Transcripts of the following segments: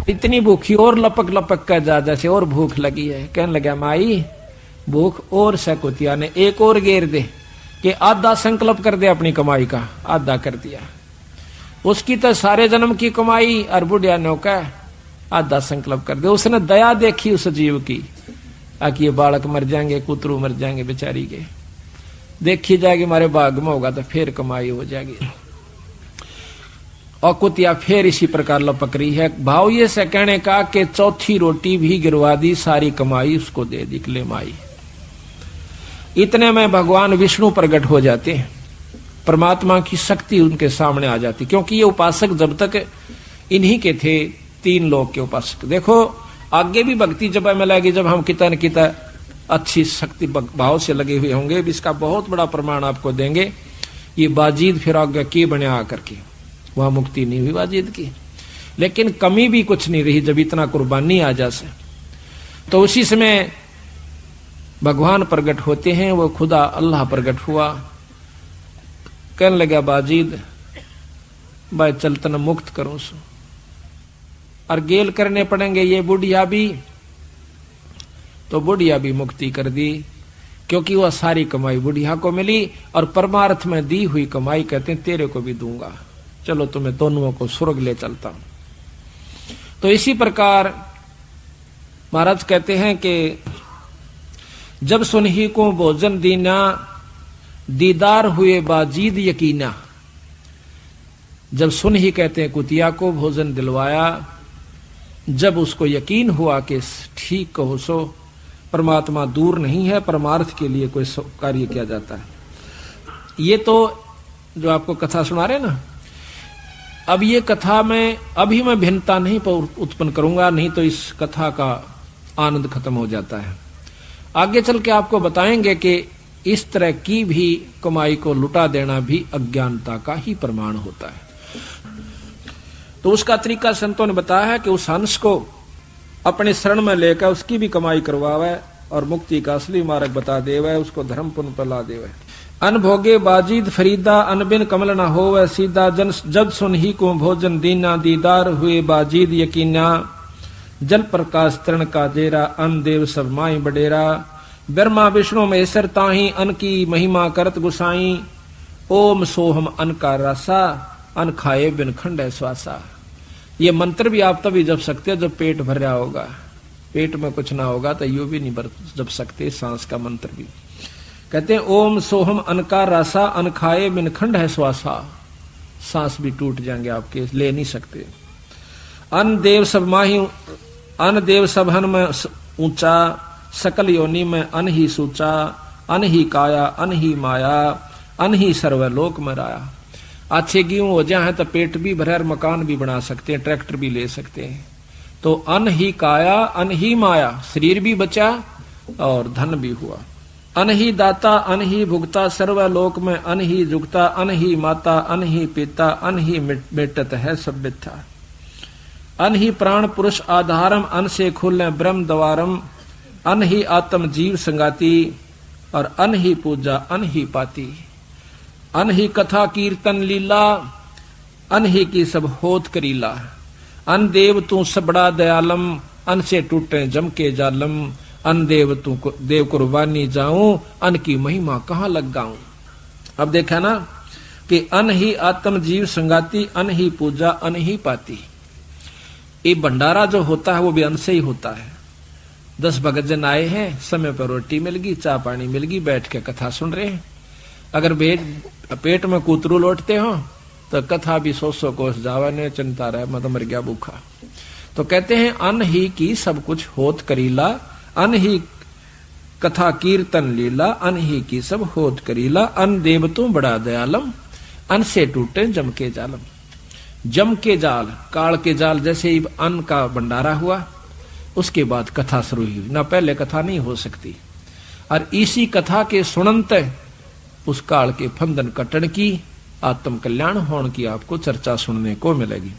इतनी भूखी और लपक लपक कर जा, जैसे और भूख लगी है। कहने लगा माई भूख और सकुतिया ने एक और घेर दे कि आधा संकल्प कर दे अपनी कमाई का। आधा कर दिया, उसकी तो सारे जन्म की कमाई और बुढ़िया ने कहा आधा संकल्प कर दे। उसने दया देखी उस जीव की, आकि ये बालक मर जाएंगे, कुतरू मर जाएंगे बेचारी के, देखी जाएगी हमारे भाग में होगा तो फिर कमाई हो जाएगी। और कुतिया फिर इसी प्रकार लपक रही है। भाव ये से कहने का कि चौथी रोटी भी गिरवा दी, सारी कमाई उसको दे दी ले माई। इतने में भगवान विष्णु प्रकट हो जाते हैं, परमात्मा की शक्ति उनके सामने आ जाती, क्योंकि ये उपासक जब तक इन्हीं के थे, 3 लोक के उपासक। देखो आगे भी भक्ति जब हमें लगी, जब हम कितना न कितना अच्छी शक्ति भाव से लगे हुए होंगे, इसका बहुत बड़ा प्रमाण आपको देंगे। ये बाजीद फिर आगे के बने आकर के, वहां मुक्ति नहीं हुई बाजीद की, लेकिन कमी भी कुछ नहीं रही जब इतना कुर्बानी आ जासे। तो उसी समय भगवान प्रकट होते हैं, वो खुदा अल्लाह प्रकट हुआ। कहने लगा बाजीद भाई चल तना मुक्त करूं सो, और गेल करने पड़ेंगे ये बुढ़िया भी। तो बुढ़िया भी मुक्ति कर दी, क्योंकि वह सारी कमाई बुढ़िया को मिली, और परमार्थ में दी हुई कमाई कहते हैं तेरे को भी दूंगा, चलो तुम्हें दोनों को स्वर्ग ले चलता हूं। तो इसी प्रकार महाराज कहते हैं कि जब सुनही को भोजन दीना, दीदार हुए बाजीद यकीना। जब सुनही कहते हैं कुतिया को भोजन दिलवाया, जब उसको यकीन हुआ कि ठीक कहो सो परमात्मा दूर नहीं है, परमार्थ के लिए कोई कार्य किया जाता है। ये तो जो आपको कथा सुना रहे ना, अब ये कथा में अभी मैं भिन्नता नहीं उत्पन्न करूंगा, नहीं तो इस कथा का आनंद खत्म हो जाता है। आगे चल के आपको बताएंगे कि इस तरह की भी कमाई को लुटा देना भी अज्ञानता का ही प्रमाण होता है। तो उसका तरीका संतों ने बताया है कि उस हंस को अपने शरण में लेकर उसकी भी कमाई करवावे और मुक्ति का असली मार्ग बता देवे, उसको धर्म पुण्य पर ला देवे। अनभोगे बाजीद फरीदा, अनबिन कमल न होवे सीधा, जन जब सुनही को भोजन दीना, दीदार हुए बाजीद यकीना। जल प्रकाश तरण का जेरा, अन देव सब माई बडेरा। ब्रह्मा विष्णु महेश्वर ताही, अन की महिमा करत गुसाई। ओम सोहम अन का रसा, अन खाए बिन खंड श्वासा। ये मंत्र भी आप तभी जप सकते हो जब पेट भर रहा होगा, पेट में कुछ ना होगा तो यू भी नहीं जप सकते। सांस का मंत्र भी कहते हैं ओम सोहम अन का रसा, अन खाए बिन खंड है श्वासा। सांस भी टूट जाएंगे आपके, ले नहीं सकते। अन देव सब माही, अन देव सब हन में ऊंचा, सकल योनि में अन ही सूचा। अन ही काया, अन ही माया, अन ही सर्वलोक में राया। अच्छे गेहूं हो जाए तो पेट भी भरे और मकान भी बना सकते हैं, ट्रैक्टर भी ले सकते हैं। तो अन ही काया, अन ही माया, शरीर भी बचा और धन भी हुआ। अन ही दाता, अन ही भुगता, सर्वलोक में अन ही जुगता। अन ही माता, अन ही पिता, अन ही मिटत है सब मिथ्या। अन ही प्राण पुरुष आधारम, अन से खुले ब्रह्म द्वारम। अन ही आत्म जीव संगाती, और अन ही पूजा अन ही पाती। अन ही कथा कीर्तन लीला, अन ही की सब होत करीला। अन देव तू सबड़ा दयालम, अन से टूटे जम के जालम। अन देव तू देव कुर्बानी जाऊं, अन की महिमा कहाँ लग गाऊं। अब देखा ना कि अन ही आत्म जीव संगाती, अन ही पूजा अन ही पाती। ये भंडारा जो होता है वो भी अन्न से ही होता है। 10 भगत जन आए हैं, समय पर रोटी मिल गई, चाय पानी मिल गई, बैठ के कथा सुन रहे हैं। अगर पेट में कूतरू लौटते हो तो कथा भी 100 कोस जावा ने चिंता रहे, मत मर गया भूखा। तो कहते हैं अन्न ही की सब कुछ होत करीला, अन्न ही कथा कीर्तन लीला, अन्न ही की सब होत करीला। अन्न देव तू बड़ा दयालम, अन्न से टूटे जम के जालम। जम के जाल, काल के जाल, जैसे ही अन्न का भंडारा हुआ उसके बाद कथा शुरू हुई, ना पहले कथा नहीं हो सकती। और इसी कथा के सुनंत उस काल के फंदन कटन की, आत्म कल्याण होने की आपको चर्चा सुनने को मिलेगी।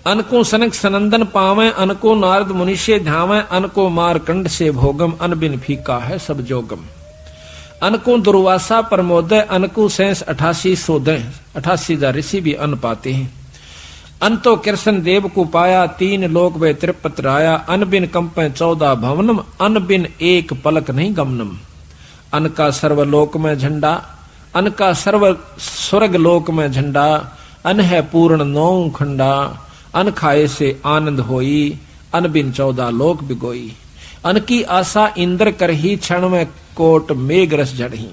अनको सनक सनंदन पावे, अनको नारद मुनिषे ध्यावे। अनको मारकंड से भोगम, अन बिन फीका है सब जोगम। अनको दुर्वासा प्रमोदय, अनको सेंस 88 सोदय। 88,000 ऋषि भी अन्न पाते हैं। अंतो कृष्ण देव को पाया, 3 लोक वे त्रिपत राया। अन बिन कंपे 14 भवनम, अन बिन एक पलक नहीं गमनम। अन का सर्वलोक में झंडा, अन का सर्व स्वर्ग लोक में झंडा। अन है पूर्ण 9 खंडा, अन खाए से आनंद होई। अन बिन 14 लोक बिगोई। अन की आशा इंद्र करही, क्षण में कोट मेघ रस झड़ही।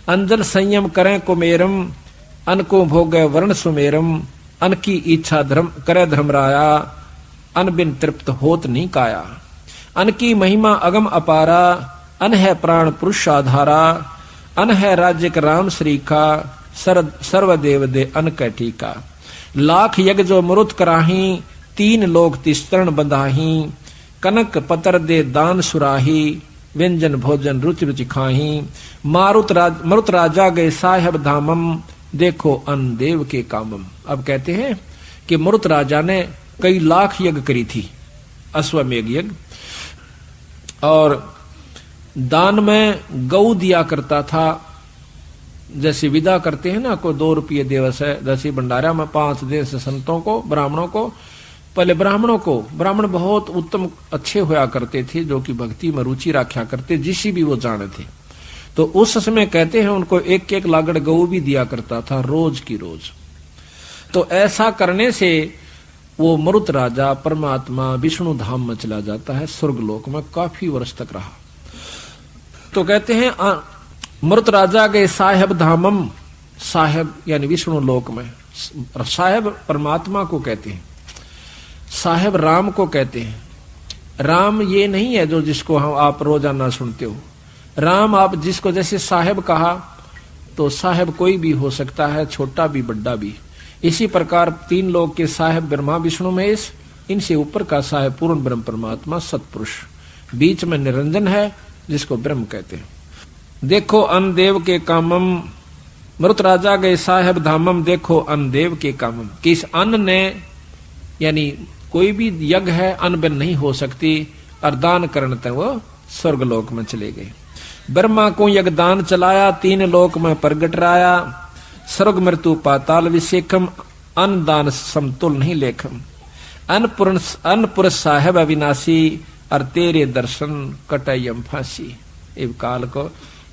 अंजल संयम करें कुमेरम, अन को भोगे वर्ण सुमेरम। अन की इच्छा धर्म करे धर्मराया, अन बिन तृप्त होत नहीं काया। अन की महिमा अगम अपारा, अन है प्राण पुरुष आधारा। अन है राज्य राम श्री का, सर्वदेव दे अन कैठीका। लाख यज्ञ जो मरुत कराही, 3 लोक तिस्तरण बंधाही। कनक पतर दे दान सुराही, व्यंजन भोजन रुचि रुचि खाही। मरुत राजा गए साहेब धामम, देखो अन देव के कामम। अब कहते हैं कि मरुत राजा ने कई लाख यज्ञ करी थी, अश्वमेघ यज्ञ, और दान में गऊ दिया करता था। जैसे विदा करते हैं ना, कोई 2 रुपये दिवस है, जैसे भंडारा में 5 देश संतों को, ब्राह्मणों को। पहले ब्राह्मण बहुत उत्तम अच्छे होया करते थे, जो कि भक्ति में रुचि रखा करते, जिसी भी वो जाने थे। तो उस समय कहते हैं उनको 1-1 लागड़ गऊ भी दिया करता था, रोज की रोज। तो ऐसा करने से वो मरुत राजा परमात्मा विष्णु धाम में चला जाता है, स्वर्गलोक में काफी वर्ष तक रहा। तो कहते हैं मरुत राजा गए साहेब धामम, साहेब यानी विष्णु लोक में। साहेब परमात्मा को कहते हैं, साहेब राम को कहते हैं। राम ये नहीं है जो जिसको हम आप रोजाना सुनते हो। राम आप जिसको जैसे साहेब कहा, तो साहेब कोई भी हो सकता है, छोटा भी बड़ा भी। इसी प्रकार 3 लोक के साहेब ब्रह्मा विष्णु महेश, इनसे ऊपर का साहेब पूर्ण ब्रह्म परमात्मा सतपुरुष, बीच में निरंजन है जिसको ब्रह्म कहते हैं। देखो अन देव के कामम, मरुत राजा गए साहेब धामम, देखो अन देव के कामम। कि इस अन्न ने, यानी कोई भी यज्ञ है अन्न बिन नहीं हो सकती, और दान करने तक वो स्वर्गलोक में चले गए। ब्रह्मा को यज्ञदान चलाया, 3 लोक में प्रगट राया। स्वर्ग मृत्यु पाताल विशेखम, अन्न दान समतुल नहीं लेखम। अन्न पुरुष साहेब अविनाशी, और तेरे दर्शन कटयम फांसी। इस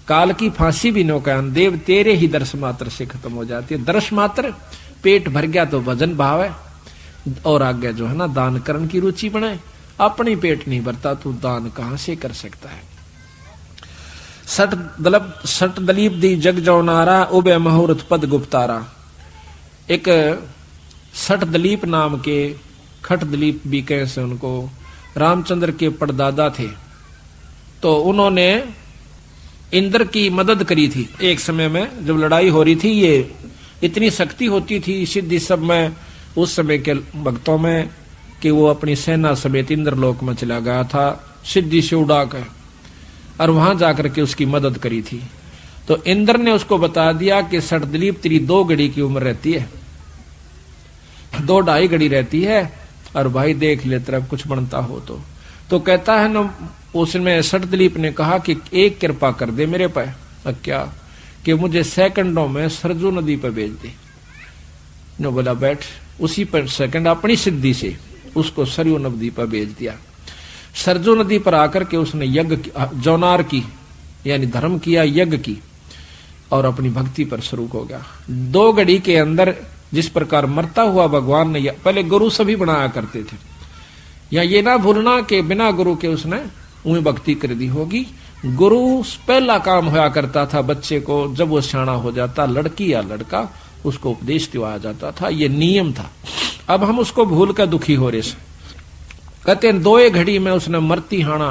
काल की फांसी भी नौकान देव, तेरे ही दर्श मात्र से खत्म हो जाती है। दर्श मात्र, पेट भर गया तो भजन भाव है, और आगे जो है ना दान करने की रुचि बने। अपनी पेट नहीं भरता तो दान कहां से कर सकता है। सट दलीप दी जग जो नारा, उबे मुहूर्त पद गुप्तारा। एक सट दलीप नाम के, खट दलीप भी कहे से उनको, रामचंद्र के परदादा थे। तो उन्होंने इंद्र की मदद करी थी एक समय में, जब लड़ाई हो रही थी। ये इतनी शक्ति होती थी सिद्धि सब में उस समय के भक्तों में, कि वो अपनी सेना समेत इंद्रलोक में चला गया था सिद्धि से उड़ा कर, और वहां जाकर के उसकी मदद करी थी। तो इंद्र ने उसको बता दिया कि सटदलीप तेरी 2 घड़ी की उम्र रहती है, 2-2.5 घड़ी रहती है, और भाई देख ले तेरा कुछ बनता हो तो कहता है ना, उसमें सटदलीप ने कहा कि एक कृपा कर दे मेरे पे। क्या? कि मुझे सेकंडों में सरजू नदी पर भेज दे। नो बोला बैठ। उसी पर सेकंड अपनी सिद्धि से उसको सरयू नदी पर भेज दिया। सरजू नदी पर आकर के उसने यज्ञ जौनार की, यानी धर्म किया, यज्ञ की, और अपनी भक्ति पर शुरू हो गया। 2 घड़ी के अंदर जिस प्रकार मरता हुआ भगवान ने, पहले गुरु सभी बनाया करते थे, या ये ना भूलना कि बिना गुरु के उसने उन्हें भक्ति कर दी होगी। गुरु पहला काम होया करता था बच्चे को, जब वो सियाना हो जाता, लड़की या लड़का, उसको उपदेश दिया जाता था, ये नियम था। अब हम उसको भूल कर दुखी हो रहे। कहते हैं 2 घड़ी में उसने मरती हाना,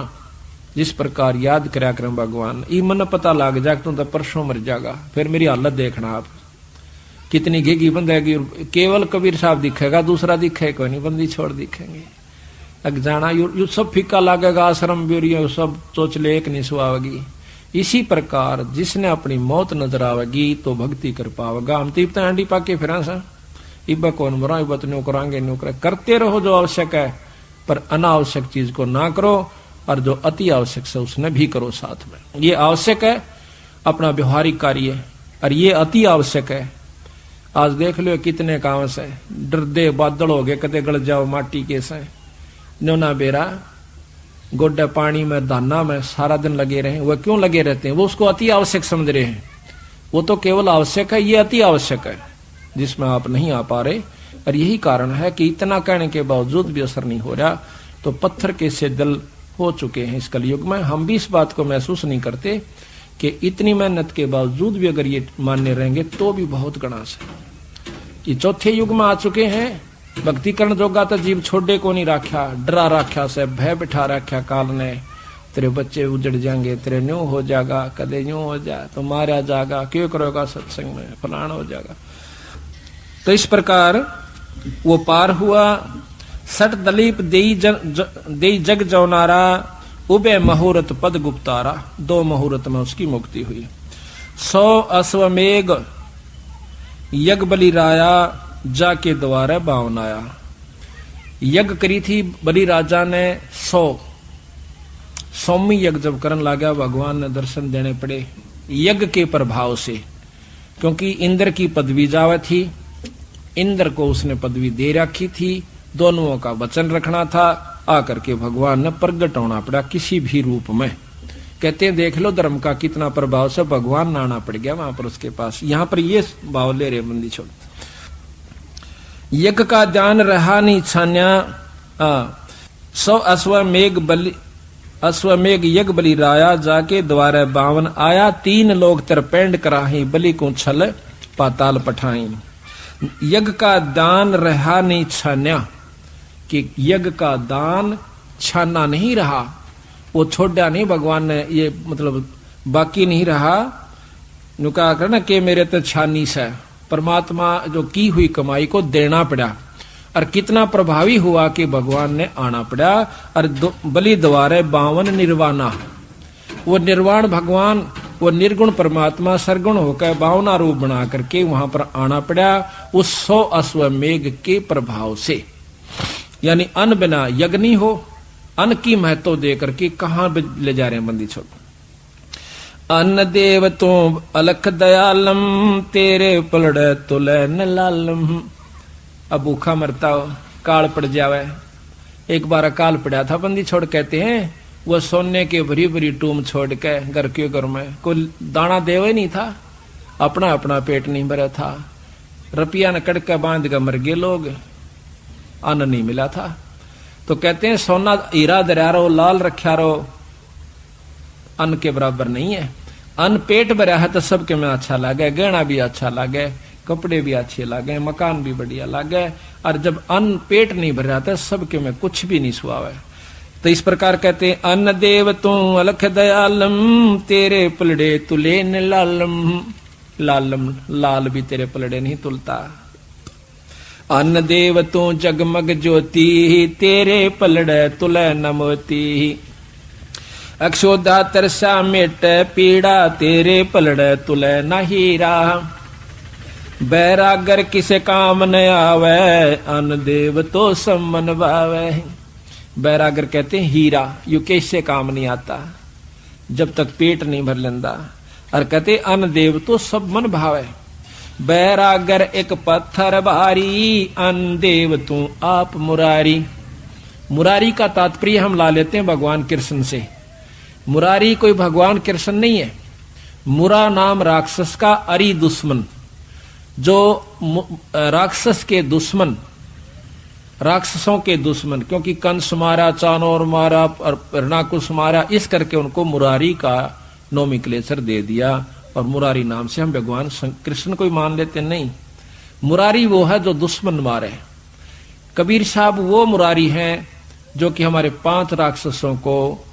जिस प्रकार याद करया कर भगवान, ई मन पता लग जाए तू तो परसों मर जाएगा, फिर मेरी हालत देखना आप कितनी घेगी बंदेगी। केवल कबीर साहब दिखेगा, दूसरा दिखे कोई नहीं, बंदी छोड़ दिखेंगे। अग जाना यू सब फीका लगेगा, आश्रम ब्यूरियो सब चोचले एक नहीं सुहावेगी। इसी प्रकार जिसने अपनी मौत नजर आवेगी तो भक्ति कर पावेगा। हम तो इतना आंडी पाके फिर सा इब्बा कौन मरा, इब्बा तो न्यू करांगे, न्यू करें। करते रहो जो आवश्यक है, पर अनावश्यक चीज को ना करो, और जो अति आवश्यक है उसने भी करो साथ में। ये आवश्यक है अपना व्यवहारिक कार्य, और ये अति आवश्यक है आज देख लो कितने काम से डरदे बादल हो गए, कदे गल जाओ माटी के से नोना बेरा गोड्डा पानी में दाना में सारा दिन लगे रहे। वह क्यों लगे रहते हैं? वो उसको अति आवश्यक समझ रहे हैं। वो तो केवल आवश्यक है, ये अति आवश्यक है जिसमें आप नहीं आ पा रहे। और यही कारण है कि इतना कहने के बावजूद भी असर नहीं हो रहा। तो पत्थर के से दिल हो चुके हैं इस कलयुग में। हम भी इस बात को महसूस नहीं करते कि इतनी मेहनत के बावजूद भी अगर ये मानने रहेंगे तो भी बहुत गणास है। ये चौथे युग में आ चुके हैं। भक्ति करण जोगा तो जीव छोड़े को नहीं राख्या, डरा राख्या से, भय बिठा राख्या काल ने। तेरे बच्चे उजड़ जाएंगे, तेरे न्यू हो जाएगा, कदे न्यू हो जाए तो मारा जाएगा, क्यों करोगा सत्संग में, फलाना हो जाएगा। तो इस प्रकार वो पार हुआ। सट दलीप देई जग जौनारा, उबे मुहूर्त पद गुप्तारा। 2 मुहूर्त में उसकी मुक्ति हुई। 100 अश्वमेघ यज्ञ बलि राया, जाके द्वारे बावन आया। यज्ञ करी थी बलि राजा ने 100वीं यज्ञ जब करन लगा, भगवान ने दर्शन देने पड़े यज्ञ के प्रभाव से। क्योंकि इंद्र की पदवी जावे थी, इंद्र को उसने पदवी दे रखी थी, दोनों का वचन रखना था। आकर के भगवान ने प्रगट होना पड़ा किसी भी रूप में। कहते हैं देख लो धर्म का कितना प्रभाव से भगवान नाना पड़ गया वहां पर उसके पास। यहां पर ये भाव ले रहे बंदी छोड़। यज्ञ का ध्यान रहा नहीं छान्या, 100 अश्वमेघ यज्ञ बलि राया, जाके द्वारे 52 आया। 3 लोग तरपेंड कराही, बलि को छल पाताल पठाई। यज्ञ का दान रहा नहीं छान्या, कि यज्ञ का दान छाना नहीं रहा, वो छोड़ा नहीं भगवान ने, ये मतलब बाकी नहीं रहा। नु कहा करना कि मेरे तो छानी से परमात्मा जो की हुई कमाई को देना पड़ा। और कितना प्रभावी हुआ कि भगवान ने आना पड़ा। और बलि द्वारे 52 निर्वाणा, वो निर्वाण भगवान, वो निर्गुण परमात्मा सरगुण होकर 52 रूप बना करके वहां पर आना पड़ा उस 100 अश्वमेघ के प्रभाव से। यानी अन्न बिना यज्ञ नहीं हो। अन्न की महत्व दे करके कहां ले जा रहे हैं बंदी छोड़। अन्न देव तो अलख दयालम, तेरे पलड़े तुले न लालम। अब भूखा मरता हो, काल पड़ जावे। एक बार अकाल पड़ा था बंदी छोड़, कहते हैं वो सोने के भरी भरी टूम छोड़ के घर के घर में कोई दाना देवे नहीं था, अपना अपना पेट नहीं भरा था। रुपया न कड़का बांध कर मर गए लोग, अन्न नहीं मिला था। तो कहते हैं सोना हीरा दरिया रहो, लाल रखा रहो, अन्न के बराबर नहीं है। अन्न पेट भरा है तो सबके में अच्छा लगे, गहना भी अच्छा लगे, कपड़े भी अच्छे लगे, मकान भी बढ़िया लगे। और जब अन्न पेट नहीं भर रहा था सबके में कुछ भी नहीं सुहावे। तो इस प्रकार कहते हैं अन्न देव तू अलख दयालम, तेरे पलड़े तुले न लालम। लालम लाल भी तेरे पलड़े नहीं तुलता। अन्न देव तू जगमग ज्योति, तेरे पलड़े तुले न मोती। अक्षोदा तरसा मेट पीड़ा, तेरे पलड़े तुले न हीरा। बैरागर किसे काम न आवे, अन्न देव तो सम्मन भावे। बैरागर कहते हैं हीरा, यू कैसे काम नहीं आता जब तक पेट नहीं भर लेंदा। और कहते अन्न देव तो सब मन भावे। बैरागर एक पत्थर भारी, अन्न देव तू आप मुरारी। मुरारी का तात्पर्य हम ला लेते हैं भगवान कृष्ण से। मुरारी कोई भगवान कृष्ण नहीं है। मुरा नाम राक्षस का अरी दुश्मन, जो राक्षस के दुश्मन, राक्षसों के दुश्मन, क्योंकि कंस मारा, चाणोर मारा और हिरणाकुश मारा, इस करके उनको मुरारी का नोमेनक्लेचर दे दिया। और मुरारी नाम से हम भगवान कृष्ण को ही मान लेते नहीं। मुरारी वो है जो दुश्मन मारे। कबीर साहब वो मुरारी हैं जो कि हमारे 5 राक्षसों को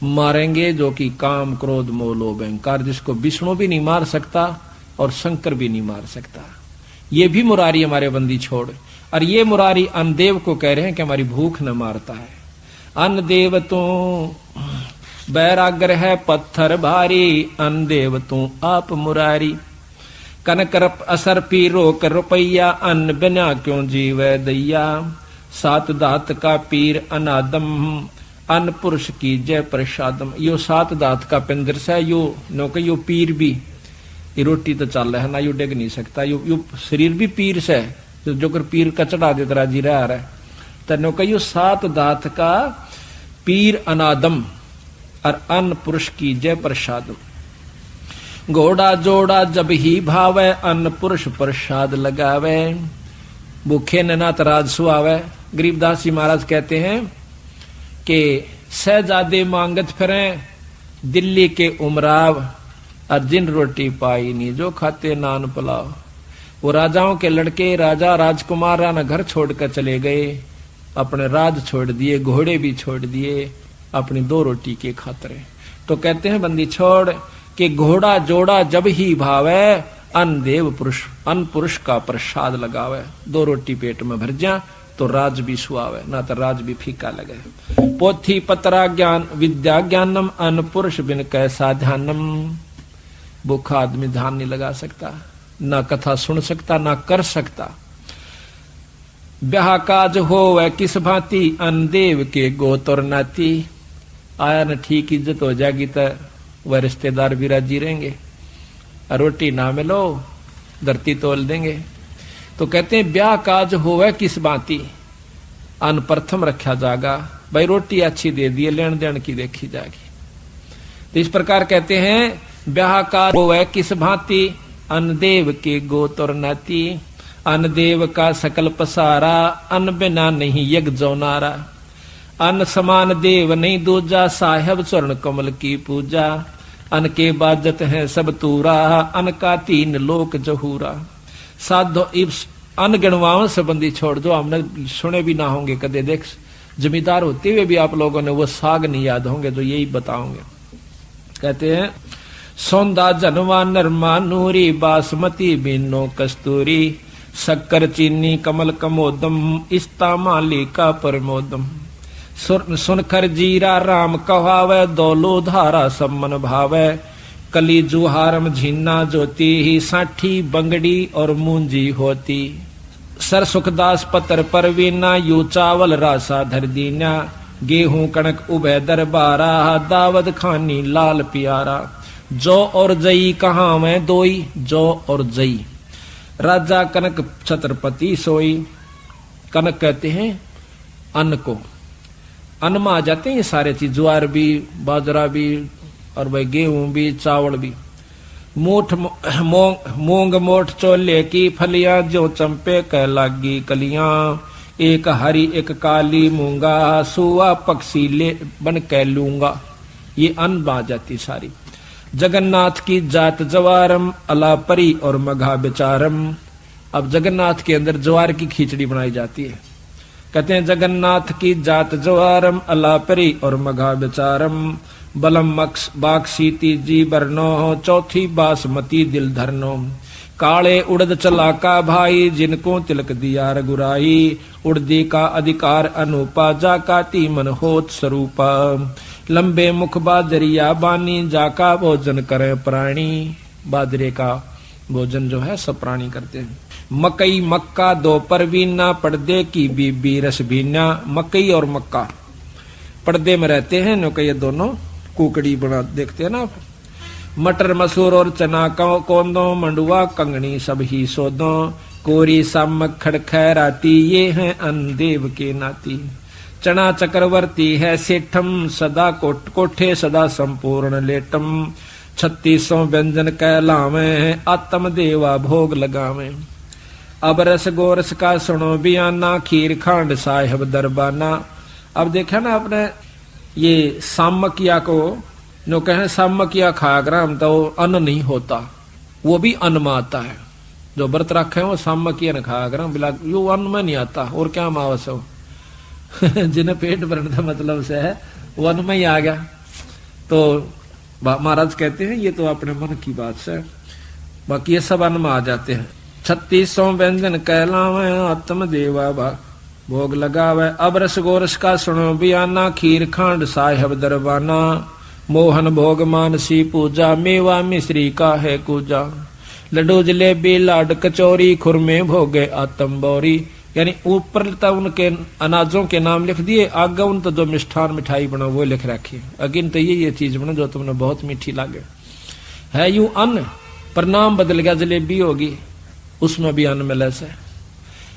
मारेंगे, जो कि काम क्रोध मोह लोभ अहंकार, जिसको विष्णु भी नहीं मार सकता और शंकर भी नहीं मार सकता। ये भी मुरारी हमारे बंदी छोड़। और ये मुरारी अन्नदेव को कह रहे हैं कि हमारी भूख न मारता है। अन्नदेव तू बैरागर है पत्थर भारी, अन्नदेव तू आप मुरारी। कनक असर पी रोक रुपैया, अन्न बिना क्यों जीवे दैया। 7 दात का पीर अनादम, अन्न पुरुष की जय प्रसादम। यो 7 दात का पिंदर से यो नो के यो पीर भी ये रोटी तो चल रहा है ना, यू डिग नहीं सकता, यू शरीर भी पीर से जो कर पीर का चढ़ा देता राजी रहा है। तनो कहियो 7 दात का पीर अनादम और अन्न पुरुष की जय प्रसादम। घोड़ा जोड़ा जब ही भावे अन्न पुरुष प्रसाद लगावे। भूखे न नाथ राज सुआवे। गरीबदास जी महाराज कहते हैं कि सहजादे मांगत फिरे दिल्ली के उमराव और जिन रोटी पाई नहीं जो खाते नान पुलाव। वो राजाओं के लड़के राजा राजकुमार न घर छोड़कर चले गए, अपने राज छोड़ दिए, घोड़े भी छोड़ दिए अपनी 2 रोटी के खातिर। तो कहते हैं बंदी छोड़ कि घोड़ा जोड़ा जब ही भावे अन्न देव पुरुष, अन्न पुरुष का प्रसाद लगावे। 2 रोटी पेट में भर जा तो राज भी सुआवे, ना तो राज भी फीका लगे। पोथी पत्रा ज्ञान विद्या ज्ञानम अन्न पुरुष बिन कैसा ध्यानम। भूखा आदमी ध्यान नहीं लगा सकता, ना कथा सुन सकता, ना कर सकता। ब्याह काज हो वह किस भांति अन्न देव के गोतर नाती। आया न ठीक इज्जत हो जाएगी तो वह रिश्तेदार भी राजी रहेंगे, रोटी ना मिलो धरती तोल देंगे। तो कहते हैं ब्याह काज होवे किस बाती अन्न प्रथम रखा जागा। भाई रोटी अच्छी दे दिए, लेन देन की देखी जाएगी। तो इस प्रकार कहते हैं ब्याह काज होवे किस भांति अन्न देव के गोतर नाती। अन्न देव का सकल पसारा अन्न बिना नहीं यज्ञ जौनारा। अन्न समान देव नहीं दूजा साहेब चरण कमल की पूजा। अन्न के बाजत है सब तूरा अन्न का 3 लोक जहूरा। साधो अन्न गणवाओं संबंधी छोड़ दो, हमने सुने भी ना होंगे कदे। देख जमींदार होते हुए भी आप लोगों ने वो साग नहीं याद होंगे जो यही बताओगे। कहते हैं सौंदा जनवा नरमा नूरी बासमती बीनो कस्तूरी। शक्कर चीनी कमल कमोदम इस्ता माली का परमोदम। सुनकर जीरा राम कहावे दौलो धारा सम्मन भावे। कली जुहारम झीना ज्योति ही साठी बंगड़ी और मूंजी होती। सर सुखदास पतर परवीना यू चावल रासा धर दीना। गेहूं कणक उभय दरबारा दावद खानी लाल प्यारा। जो और जई कहाँ में दोई जो और जई। राजा कनक छत्रपति सोई। कनक कहते हैं अन्न को, अन्न में आ जाते हैं ये सारे चीज, ज्वार भी बाजरा भी और भाई गेहूं भी चावल भी। मूठ मूंग मोठ चोले की फलियां जो चंपे कह लागी कलियां। एक हरी एक काली मूंगा सुआ पक्षी ले बन कह लूंगा। ये अन्न बा जाती सारी। जगन्नाथ की जात जवारम अलापरी और मघा बेचारम। अब जगन्नाथ के अंदर ज्वार की खिचड़ी बनाई जाती है। कहते हैं जगन्नाथ की जात जवारम अलापरी और मघा बेचारम। बलम मक्स बाक्सी तीजी बरनो चौथी बासमती दिल धरनो। काले उड़द चला का भाई जिनको तिलक दिया रघुराई। उड़दी का अधिकार अनुपा जाका तीमन होत स्वरूपा। लंबे मुख बाजरिया बानी जाका भोजन करे प्राणी। बाजरे का भोजन जो है सब प्राणी करते हैं। मकई मक्का 2 परवीना पर्दे की बीबी रस बीना। मकई और मक्का पर्दे में रहते हैं, नो ये दोनों कुकड़ी बना देखते हैं ना। मटर मसूर और चना कोंदो मंडुआ कंगनी सब ही सोदो। कोरी सामक खड़खैराती ये हैं अन्न देव के नाती। चना चक्रवर्ती है सेठम सदा कोठे सदा संपूर्ण लेटम। 3600 व्यंजन कहलावे आत्म देवा भोग लगावे। अब रस गोरस का सुनो बियाना खीर खांड साहेब दरबाना। अब देखा ना आपने ये सामकिया को नो कहे सामकिया खाग्राम तो अन्न नहीं होता, वो भी अन्न में आता है। जो व्रत रखे वो सामकिया न खाग्राम बिला यो अन्न में नहीं आता और क्या मावस हो। जिन्हें पेट भरने का मतलब से है वो अन्न में ही आ गया। तो महाराज कहते हैं ये तो अपने मन की बात से, बाकी ये सब अन्न में आ जाते हैं। 3600 व्यंजन कहलावे आत्म देवा भोग लगावे। अब रस गोरस का सुनो बियाना खीर खांड साहेब दरबाना। मोहन भोग मानसी पूजा मेवा मिश्री का है कूजा। लड्डू जलेबी लाड कचौरी खुरमे भोगे आत्म बौरी। यानी ऊपर तो उनके अनाजों के नाम लिख दिए, आगे उन तो जो मिष्ठान मिठाई बना वो लिख रखी। अगिन तो ये चीज बना जो तुमने बहुत मीठी लागे है। यू अन्न पर नाम बदल गया, जलेबी होगी, उसमें भी अन्न मिले से।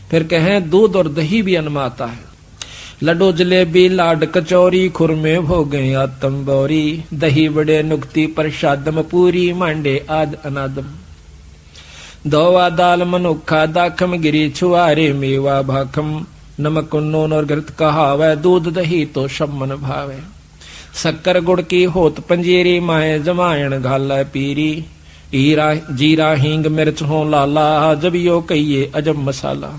फिर कहें दूध और दही भी अन्न में आता है। लड्डू जलेबी लाड कचौरी, खुरमे भोगे आतम बौरी, दही बड़े नुक्ति प्रसादम पूरी, मांडे आद अनादम। दौवा दाल मनुखा दाखम गिरी छुआरे, मेवा भाखम नमक नून और घृत कहावे, दूध दही तो सब मन भावे। शक्कर गुड़ की होत पंजीरी, माए जमायण घाला पीरी, हीरा जीरा हींग मिर्च हो लाला, जब यो कहिए अजब मसाला।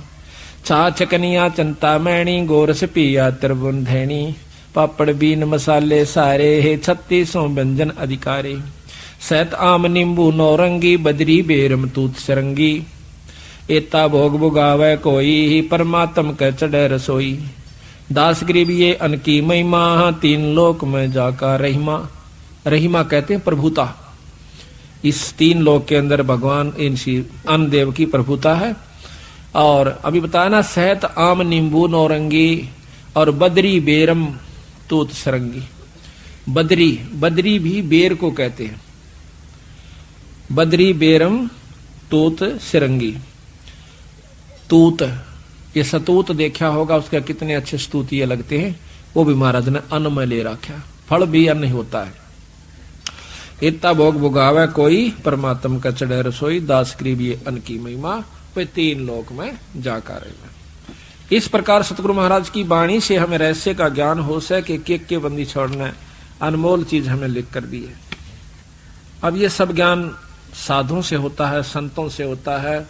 छाछ कनिया चंता मैणी, गोरस पिया त्रिभुवन धैनी, पापड़ बीन मसाले सारे, 3600 व्यंजन अधिकारे। सैत आम नींबू नौरंगी, बदरी बेरम तूत सरंगी, एता भोग भुगावे कोई, परमात्म के चढ़े रसोई। दास गरीब ये अन की महिमा, 3 लोक में जाका रहीमा। रहीमा कहते हैं प्रभुता। इस 3 लोक के अंदर भगवान इनसी अन्न देव की प्रभुता है। और अभी बताया ना, सहत आम नींबू नौरंगी और बदरी बेरम तूत सरंगी। बदरी, बदरी भी बेर को कहते हैं। बदरी बेरम तूत सिरंगी। तूत, ये सतूत देखा होगा, उसका कितने अच्छे स्तुतिये लगते हैं, वो भी महाराज ने अन्न में ले रखा। फल भी अन्न ही होता है। इतना भोग भुगावे कोई, परमात्म का चढ़े रसोई, दास करीब ये अन्न की महिमा, वे 3 लोक में जाकर रहे। इस प्रकार सतगुरु महाराज की वाणी से हमें रहस्य का ज्ञान हो सके, के बंदी छोड़ना अनमोल चीज हमें लिख कर दी है। अब ये सब ज्ञान साधुओं से होता है, संतों से होता है,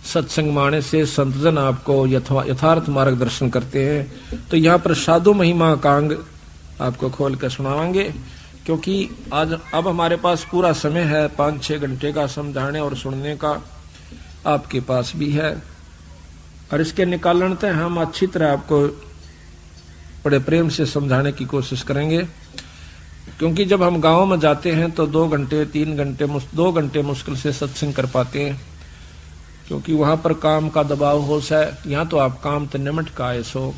सत्संग माने से संतजन आपको यथार्थ मार्गदर्शन करते हैं। तो यहाँ पर साधु महिमा का अंग आपको खोल कर सुनाएंगे, क्योंकि आज अब हमारे पास पूरा समय है, 5-6 घंटे का समझाने और सुनने का आपके पास भी है। और इसके निकालन तक हम अच्छी तरह आपको बड़े प्रेम से समझाने की कोशिश करेंगे। क्योंकि जब हम गांव में जाते हैं तो 2 घंटे 3 घंटे 2 घंटे मुश्किल से सत्संग कर पाते हैं, क्योंकि वहां पर काम का दबाव हो सा। यहाँ तो आप काम तो निमट का ऐसो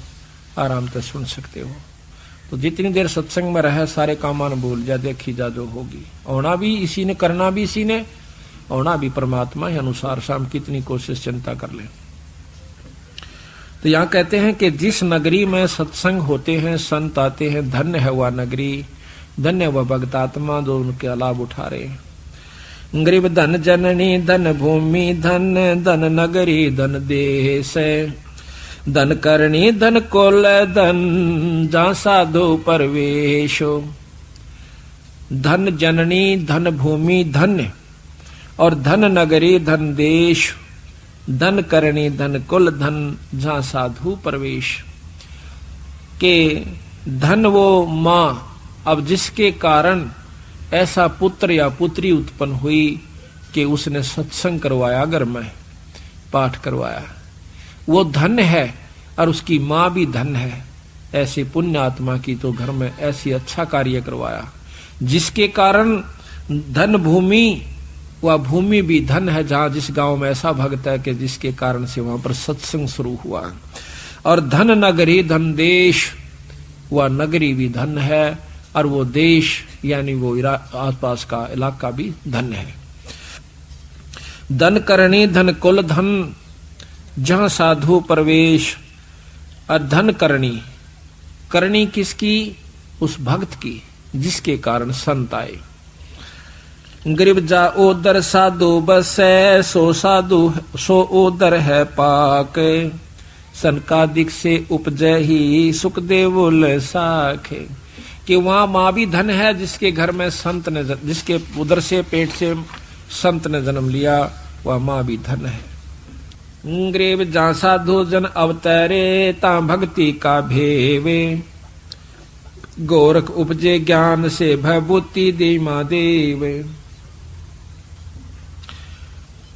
आराम से सुन सकते हो। तो जितनी देर सत्संग में रहे सारे कामान भूल जा, देखी जा जो होगी। होना भी इसी ने, करना भी इसी ने, होना भी परमात्मा के अनुसार। शाम कितनी कोशिश चिंता कर ले। तो यहाँ कहते हैं कि जिस नगरी में सत्संग होते हैं, संत आते हैं, धन्य है वह नगरी, धन्य वह भक्त आत्मा जो उनके लाभ उठा रहे हैं। गरीब धन जननी, धन भूमि, धन धन नगरी, धन देश, धन करणी, धन कोल, धन जा साधु परवेशो। धन जननी, धन भूमि, धन्य, और धन नगरी, धन देश, धन करणी, धन कुल, धन जहां साधु प्रवेश। के धन वो माँ, अब जिसके कारण ऐसा पुत्र या पुत्री उत्पन्न हुई कि उसने सत्संग करवाया, घर में पाठ करवाया, वो धन है। और उसकी माँ भी धन है। ऐसे पुण्य आत्मा की तो घर में ऐसी अच्छा कार्य करवाया, जिसके कारण धन भूमि, वह भूमि भी धन है। जहां जिस गांव में ऐसा भक्त है कि जिसके कारण से वहां पर सत्संग शुरू हुआ। और धन नगरी, धन देश, वह नगरी भी धन है, और वो देश यानी वो आसपास का इलाका भी धन है। धन करणी, धन कुल, धन जहां साधु प्रवेश। और धन करणी, करणी किसकी? उस भक्त की जिसके कारण संत आए। गरीब जा ओदर साधु बसै, सो साधु सो ओदर है पाक, सनकादिक से उपजै ही सुख देवुल साखे। कि वहां माँ भी धन है, जिसके घर में संत ने, जिसके उदर से पेट से संत ने जन्म लिया, वह माँ भी धन है। गरीब जा साधु जन अवतरे, ता भक्ति का भेवे, गोरख उपजे ज्ञान से भयभूति दे महादेव।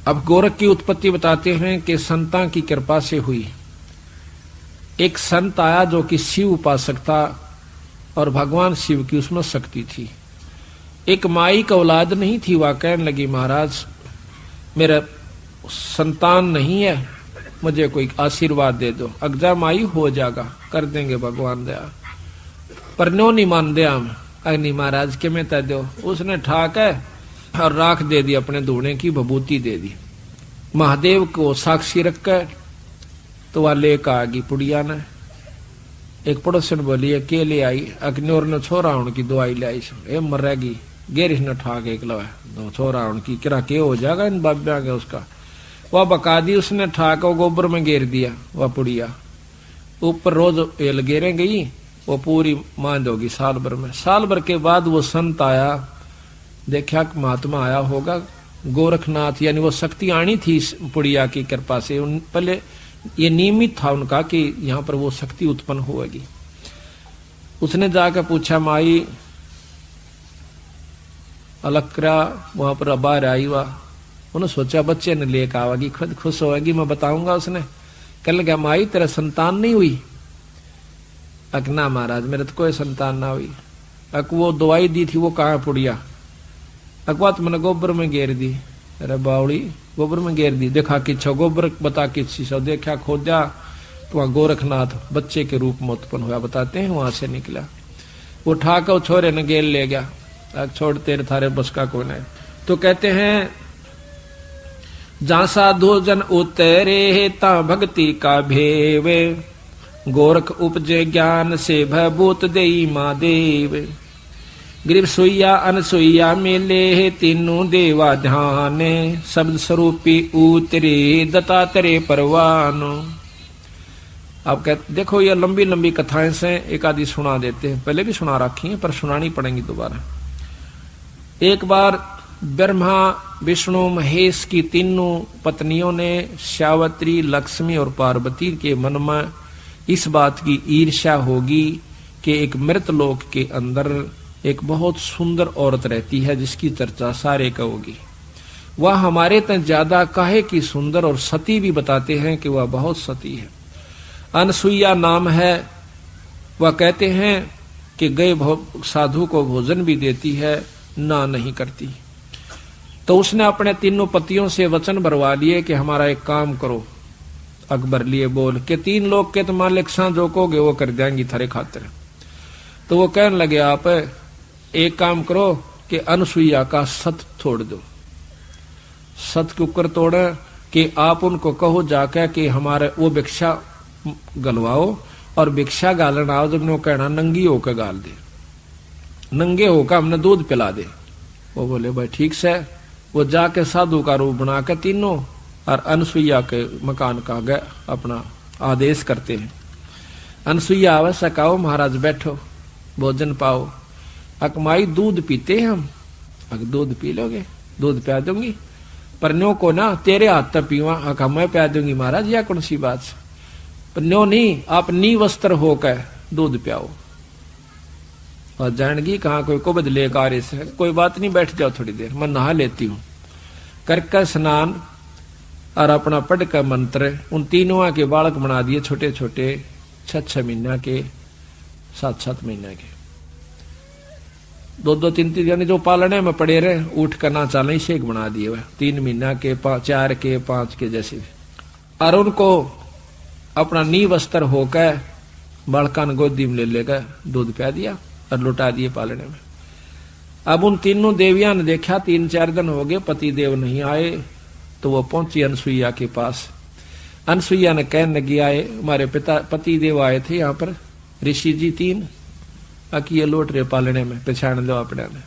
अब गोरख की उत्पत्ति बताते हैं कि संतां की कृपा से हुई। एक संत आया जो कि शिव उपासक था, और भगवान शिव की उसमें शक्ति थी। एक माई का औलाद नहीं थी। वह कहने लगी, महाराज मेरा संतान नहीं है, मुझे कोई आशीर्वाद दे दो। अगजा माई हो जाएगा, कर देंगे भगवान दया। पर नो नहीं मान दिया हम। अग्नि महाराज के में तय दो। उसने ठाक है और राख दे दी, अपने धोने की विभूति दे दी। महादेव को साक्षी रखकर तो वह लेकर आ गई पुड़िया ने। एक पड़ोसन बोली है के ले आई, अग्नियोर ने छोरा उनकी दवाई ले आई, ए मरेगी गेरिश ने ठा के एकलवा छोरा उनकी किरा के हो जाएगा इन बाब्या के उसका। वह बका दी उसने, ठा के गोबर में घेर दिया। वह पुड़िया ऊपर रोज एल गेरे गई, वो पूरी मांद होगी साल भर में। साल भर के बाद वो संत आया, देखा कि महात्मा आया होगा गोरखनाथ, यानी वो शक्ति आनी थी इस पुड़िया की कृपा से। उन पहले ये नियमित था उनका कि यहाँ पर वो शक्ति उत्पन्न होगी। उसने जाकर पूछा माई अलक्रा वहां पर बाहर आई, वह उन्होंने सोचा बच्चे ने लेकर आवेगी, खुद खुश होगी, मैं बताऊंगा। उसने कह लगा माई तेरा संतान नहीं हुई? अकना महाराज मेरे तो कोई संतान ना हुई। अक वो दवाई दी थी वो कहाँ पुड़िया? अकवा तो मैंने गोबर में घेर दी। अरे बावड़ी गोबर में घेर दी, देखा कि छो गोबर बता किसी सो देखा खोदा तो वहां गोरखनाथ बच्चे के रूप में उत्पन्न हुआ, बताते हैं वहां से निकला। वो उठाकर छोरे ने गेल ले गया, छोड़ तेरे थारे बस का कौन है। तो कहते हैं जहां साधु जन उतरे ता भक्ति का भेवे, गोरख उपजे ज्ञान से भभूत देई महादेव। ग्रीव सोइया अनसोइया मेले तीनों देवा ध्याने, शब्द स्वरूपी उतरे दत्तात्रेय परवानो। आप कहते देखो ये लंबी लंबी कथाएं से एक आदि सुना देते हैं, पहले भी सुना रखी है पर सुनानी पड़ेंगी दोबारा। एक बार ब्रह्मा विष्णु महेश की तीनों पत्नियों ने सावित्री लक्ष्मी और पार्वती के मन में इस बात की ईर्ष्या होगी कि एक मृत लोक के अंदर एक बहुत सुंदर औरत रहती है जिसकी चर्चा सारे का होगी। वह हमारे तक ज्यादा काहे की सुंदर और सती भी बताते हैं कि वह बहुत सती है। अनसुईया नाम है। वह कहते हैं कि गए साधु को भोजन भी देती है, ना नहीं करती। तो उसने अपने तीनों पतियों से वचन भरवा लिए कि हमारा एक काम करो। अकबर लिए बोल के 3 लोग के तो मालिक सा जो कहोगे वो कर देंगी थारे खातिर। तो वो कहने लगे आप एक काम करो कि अनसुईया का सत छोड़ दो। सत के ऊपर तोड़े कि आप उनको कहो जाकर कि हमारे वो भिक्षा गलवाओ और भिक्षा गालन आओ, जब वो कहना नंगी होकर गाल दे, नंगे होकर हमने दूध पिला दे। वो बोले भाई ठीक से। वो जाके साधु का रूप बना के तीनों और अनसुईया के मकान का गए अपना आदेश करते हैं। अनसुईया आवश्यक आओ महाराज बैठो भोजन पाओ। अकमाई दूध पीते हैं हम। अगर दूध पी लोगे दूध पिया दूंगी, पर न्यो को ना तेरे हाथ तक पीवा। अका मैं पिया दूंगी महाराज, या कौन सी बात से? पर न्यो नहीं, आप नी वस्त्र होकर दूध पियाओ। और जानगी कहाँ कोई को बदले कार्य से, कोई बात नहीं बैठ जाओ थोड़ी देर, मैं नहा लेती हूँ। करके स्नान और अपना पढ़ का मंत्र उन तीनों के बालक बना दिए, छोटे छोटे 6-6 महीना के 7-7 महीने के, 2-2 3-3 यानी जो पालने में पड़े रहे उठ कर ना चाले शेख बना दिए हुए 3 महीना के 4 के 5 के जैसे। और उनको अपना नी वस्त्र होकर बालका ने गोदी में ले लेकर दूध पिया दिया और लुटा दिए पालने में। अब उन तीनों देवियां ने देखा 3-4 दिन हो गए पति देव नहीं आए, तो वो पहुंची अनसुईया के पास। अनसुईया ने कहने लगी आए हमारे पति देव आए थे यहाँ पर ऋषि जी 3 अकी लौट रहे पालने में, पछाण लो अपने में।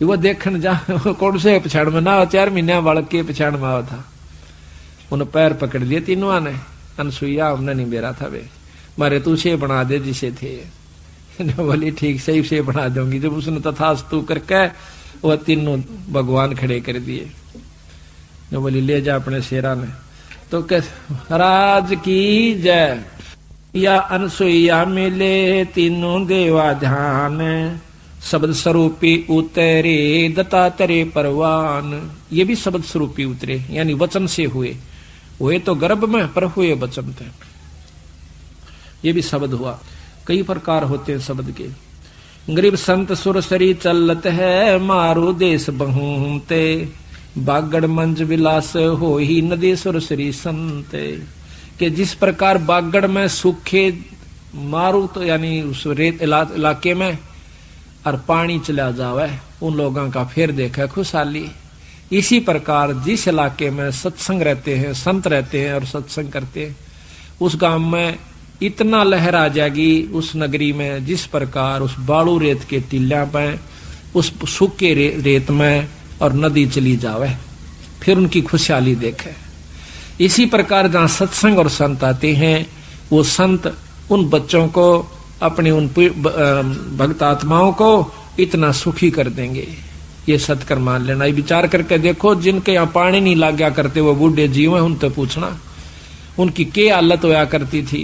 वो देखने जा कौन से पछाण में ना 4 महीने बालक के पछाण में आवा था। उन्हें पैर पकड़ लिए तीनों ने। अनसुईया हमने नहीं बेरा था वे मारे तू से बना दे जिसे थे। बोली ठीक सही से बना दूंगी। जब उसने तथास्तु करके वह तीनों भगवान खड़े कर दिए। जो बोली ले जा अपने शेरा ने। तो राज की जय या अनसुईया मिले तीनों देवा ध्यान, शब्द स्वरूपी उतरे दत्तात्रेय परवान। ये भी शब्द स्वरूपी उतरे यानी वचन से हुए तो गर्भ में पर हुए वचन थे। ये भी शब्द हुआ। कई प्रकार होते हैं शब्द के। गरीब संत सुरसरी चलत है मारू देश बहुते, बागड़ मंज विलास हो ही नदी सुरसरी संत। कि जिस प्रकार बागड़ में सूखे मारू तो यानी उस रेत इलाके में और पानी चला जावे उन लोगों का फिर देखा खुशहाली। इसी प्रकार जिस इलाके में सत्संग रहते हैं, संत रहते हैं और सत्संग करते हैं, उस गांव में इतना लहर आ जाएगी उस नगरी में, जिस प्रकार उस बालू रेत के टीला पे, उस सूखे रेत में और नदी चली जावे, फिर उनकी खुशहाली देखे। इसी प्रकार जहां सत्संग और संत आते हैं, वो संत उन बच्चों को, अपने उन भक्त आत्माओं को इतना सुखी कर देंगे। ये सत्कर मान लेना। ये विचार करके देखो, जिनके यहाँ पानी नहीं लग गया करते वो बूढ़े जीव हैं, उनसे पूछना उनकी क्या हालत होया करती थी,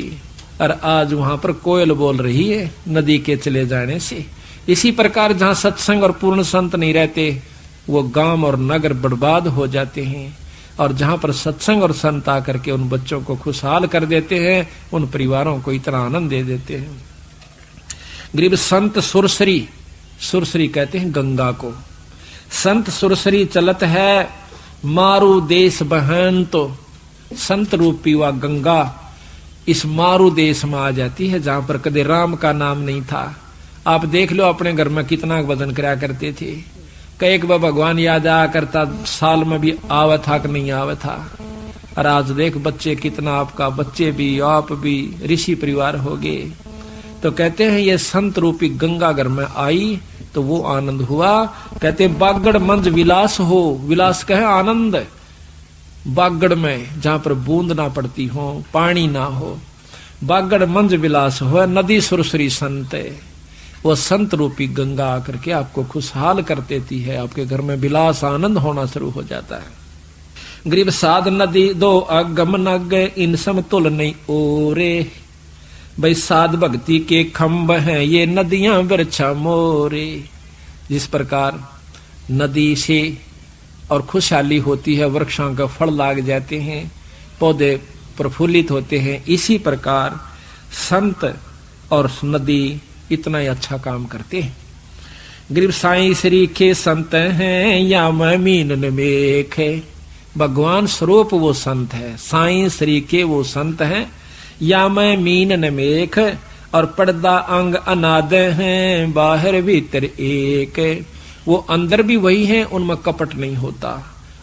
और आज वहां पर कोयल बोल रही है नदी के चले जाने से। इसी प्रकार जहां सत्संग और पूर्ण संत नहीं रहते, वो गांव और नगर बर्बाद हो जाते हैं, और जहां पर सत्संग और संत आकर के उन बच्चों को खुशहाल कर देते हैं, उन परिवारों को इतना आनंद दे देते हैं। गरीब संत सुरसरी, सुरसरी कहते हैं गंगा को। संत सुरसरी चलत है मारू देश बहन, तो संत रूपी व गंगा इस मारू देश में आ जाती है, जहां पर कदे राम का नाम नहीं था। आप देख लो अपने घर में कितना वजन कराया करते थे, कई बार भगवान याद आया करता, साल में भी आवा था कि नहीं आवा था। और आज देख बच्चे कितना, आपका बच्चे भी, आप भी ऋषि परिवार हो गए। तो कहते हैं ये संत रूपी गंगा घर में आई तो वो आनंद हुआ। कहते हैं बागड़ मंज विलास हो, विलास कहे आनंद। बागड़ में जहां पर बूंद ना पड़ती हो, पानी ना हो, बागड़ मंज विलास हो, नदी सुरसरी संत, वो संत रूपी गंगा आकर के आपको खुशहाल कर देती है। आपके घर में विलास आनंद होना शुरू हो जाता है। गरीब साध नदी दो अगम नग, इन समतुल नहीं ओरे। भाई साध भक्ति के खम्भ हैं ये नदियां वृक्षा मोरे। जिस प्रकार नदी से और खुशहाली होती है, वृक्षों का फल लाग जाते हैं, पौधे प्रफुल्लित होते हैं, इसी प्रकार संत और नदी इतना ही अच्छा काम करते हैं। गरीब साईं श्री के संत हैं या मैं मीनन मेख है। भगवान स्वरूप वो संत है, साईं श्री के वो संत हैं, या मैं मीनन मेख, और पर्दा अंग अनाद हैं, बाहर भीतर एक। वो अंदर भी वही हैं, उनमें कपट नहीं होता,